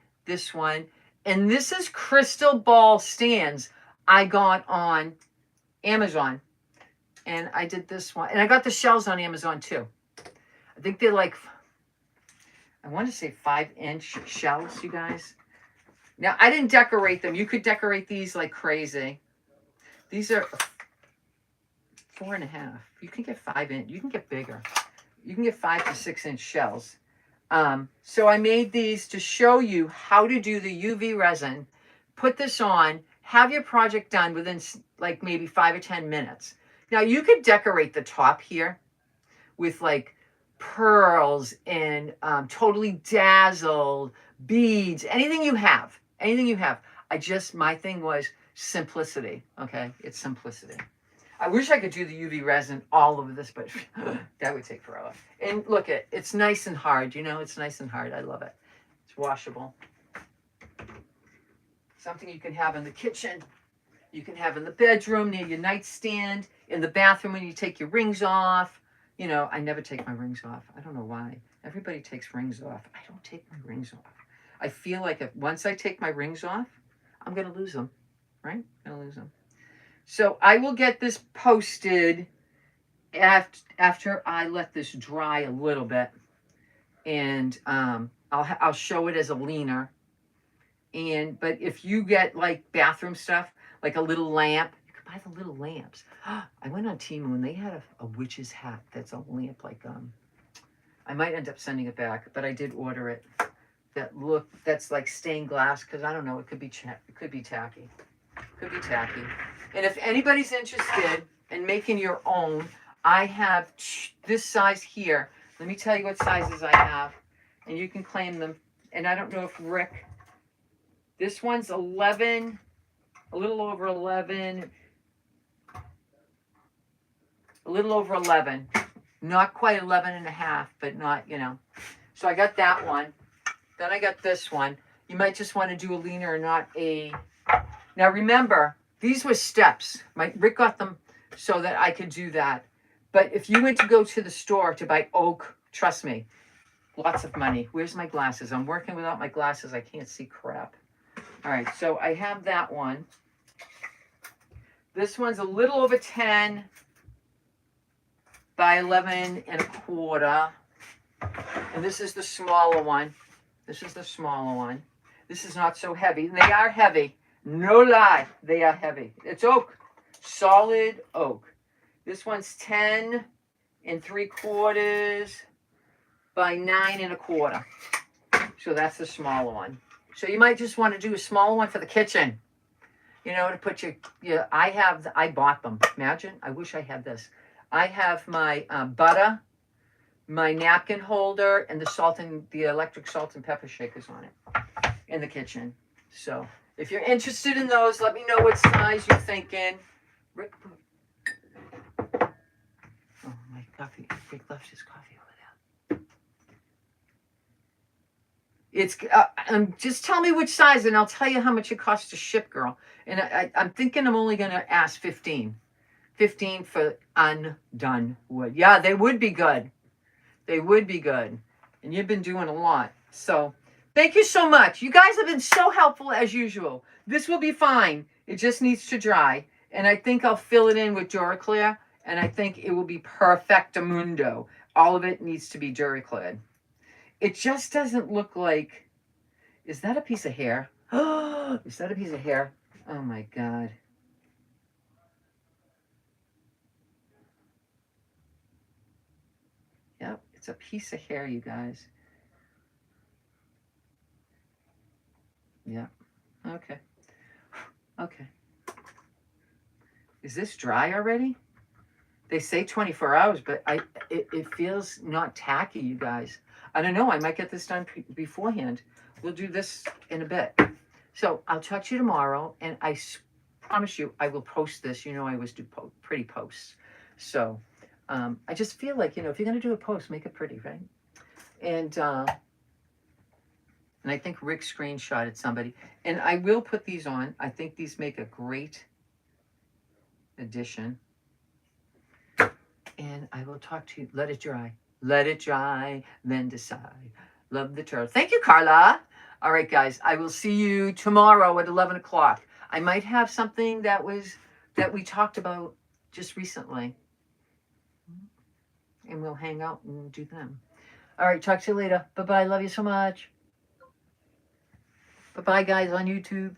and this is crystal ball stands I got on Amazon. And I did this one. And I got the shells on Amazon too. I think they're like, I want to say 5-inch shells, you guys. Now, I didn't decorate them. You could decorate these like crazy. These are 4.5. You can get 5-inch. You can get bigger. You can get 5 to 6-inch shells. So I made these to show you how to do the UV resin. Put this on. Have your project done within like maybe 5 or 10 minutes. Now, you could decorate the top here with like pearls and totally dazzled beads. Anything you have. Anything you have. My thing was simplicity. Okay? It's simplicity. I wish I could do the UV resin all over this, but that would take forever. And look, it's nice and hard. You know, it's nice and hard. I love it. It's washable. Something you can have in the kitchen. You can have in the bedroom, near your nightstand, in the bathroom when you take your rings off. You know, I never take my rings off. I don't know why. Everybody takes rings off. I don't take my rings off. I feel like once I take my rings off, I'm going to lose them. Right? I'm going to lose them. So I will get this posted after I let this dry a little bit. And I'll show it as a leaner. But if you get like bathroom stuff, like a little lamp, you can buy the little lamps. I went on Temu and they had a witch's hat that's a lamp like I might end up sending it back, but I did order it. That's like stained glass, because I don't know, it could be tacky. Could be tacky. And if anybody's interested in making your own, I have this size here. Let me tell you what sizes I have, and you can claim them. And I don't know if Rick, this one's 11, a little over 11, not quite 11 and a half, but not, you know. So I got that one. Then I got this one. You might just want to do a leaner and not a... Now remember, these were steps. Rick got them so that I could do that. But if you went to go to the store to buy oak, trust me, lots of money. Where's my glasses? I'm working without my glasses. I can't see crap. All right, so I have that one. This one's a little over 10 by 11 and a quarter. And this is the smaller one. This is the smaller one. This is not so heavy. They are heavy. No lie. They are heavy. It's oak. Solid oak. This one's 10 3/4 by 9 1/4. So that's the smaller one. So you might just want to do a smaller one for the kitchen. You know, to put I bought them. Imagine. I wish I had this. I have my butter, my napkin holder, and the electric salt and pepper shakers on it in the kitchen. So if you're interested in those, let me know what size you're thinking. Rick, oh, my coffee. Rick left his coffee over there. It's just tell me which size, and I'll tell you how much it costs to ship, girl. And I'm thinking I'm only going to ask 15. 15 for undone wood. Yeah, they would be good. They would be good. And you've been doing a lot. So thank you so much. You guys have been so helpful as usual. This will be fine. It just needs to dry. And I think I'll fill it in with Duraclear. And I think it will be perfectamundo. All of it needs to be Duraclear. It just doesn't look like... Is that a piece of hair? Oh, is that a piece of hair? Oh my God. Yep, it's a piece of hair, you guys. Yeah. Okay. Okay. Is this dry already? They say 24 hours, but it feels not tacky, you guys. I don't know. I might get this done beforehand. We'll do this in a bit. So I'll talk to you tomorrow, and I promise you I will post this. You know I always do pretty posts. So I just feel like, if you're going to do a post, make it pretty, right? And I think Rick screenshotted somebody. And I will put these on. I think these make a great addition. And I will talk to you. Let it dry. Let it dry, then decide. Love the turtle. Thank you, Carla. All right, guys. I will see you tomorrow at 11 o'clock. I might have something that we talked about just recently. And we'll hang out and do them. All right, talk to you later. Bye-bye. Love you so much. Bye-bye, guys, on YouTube.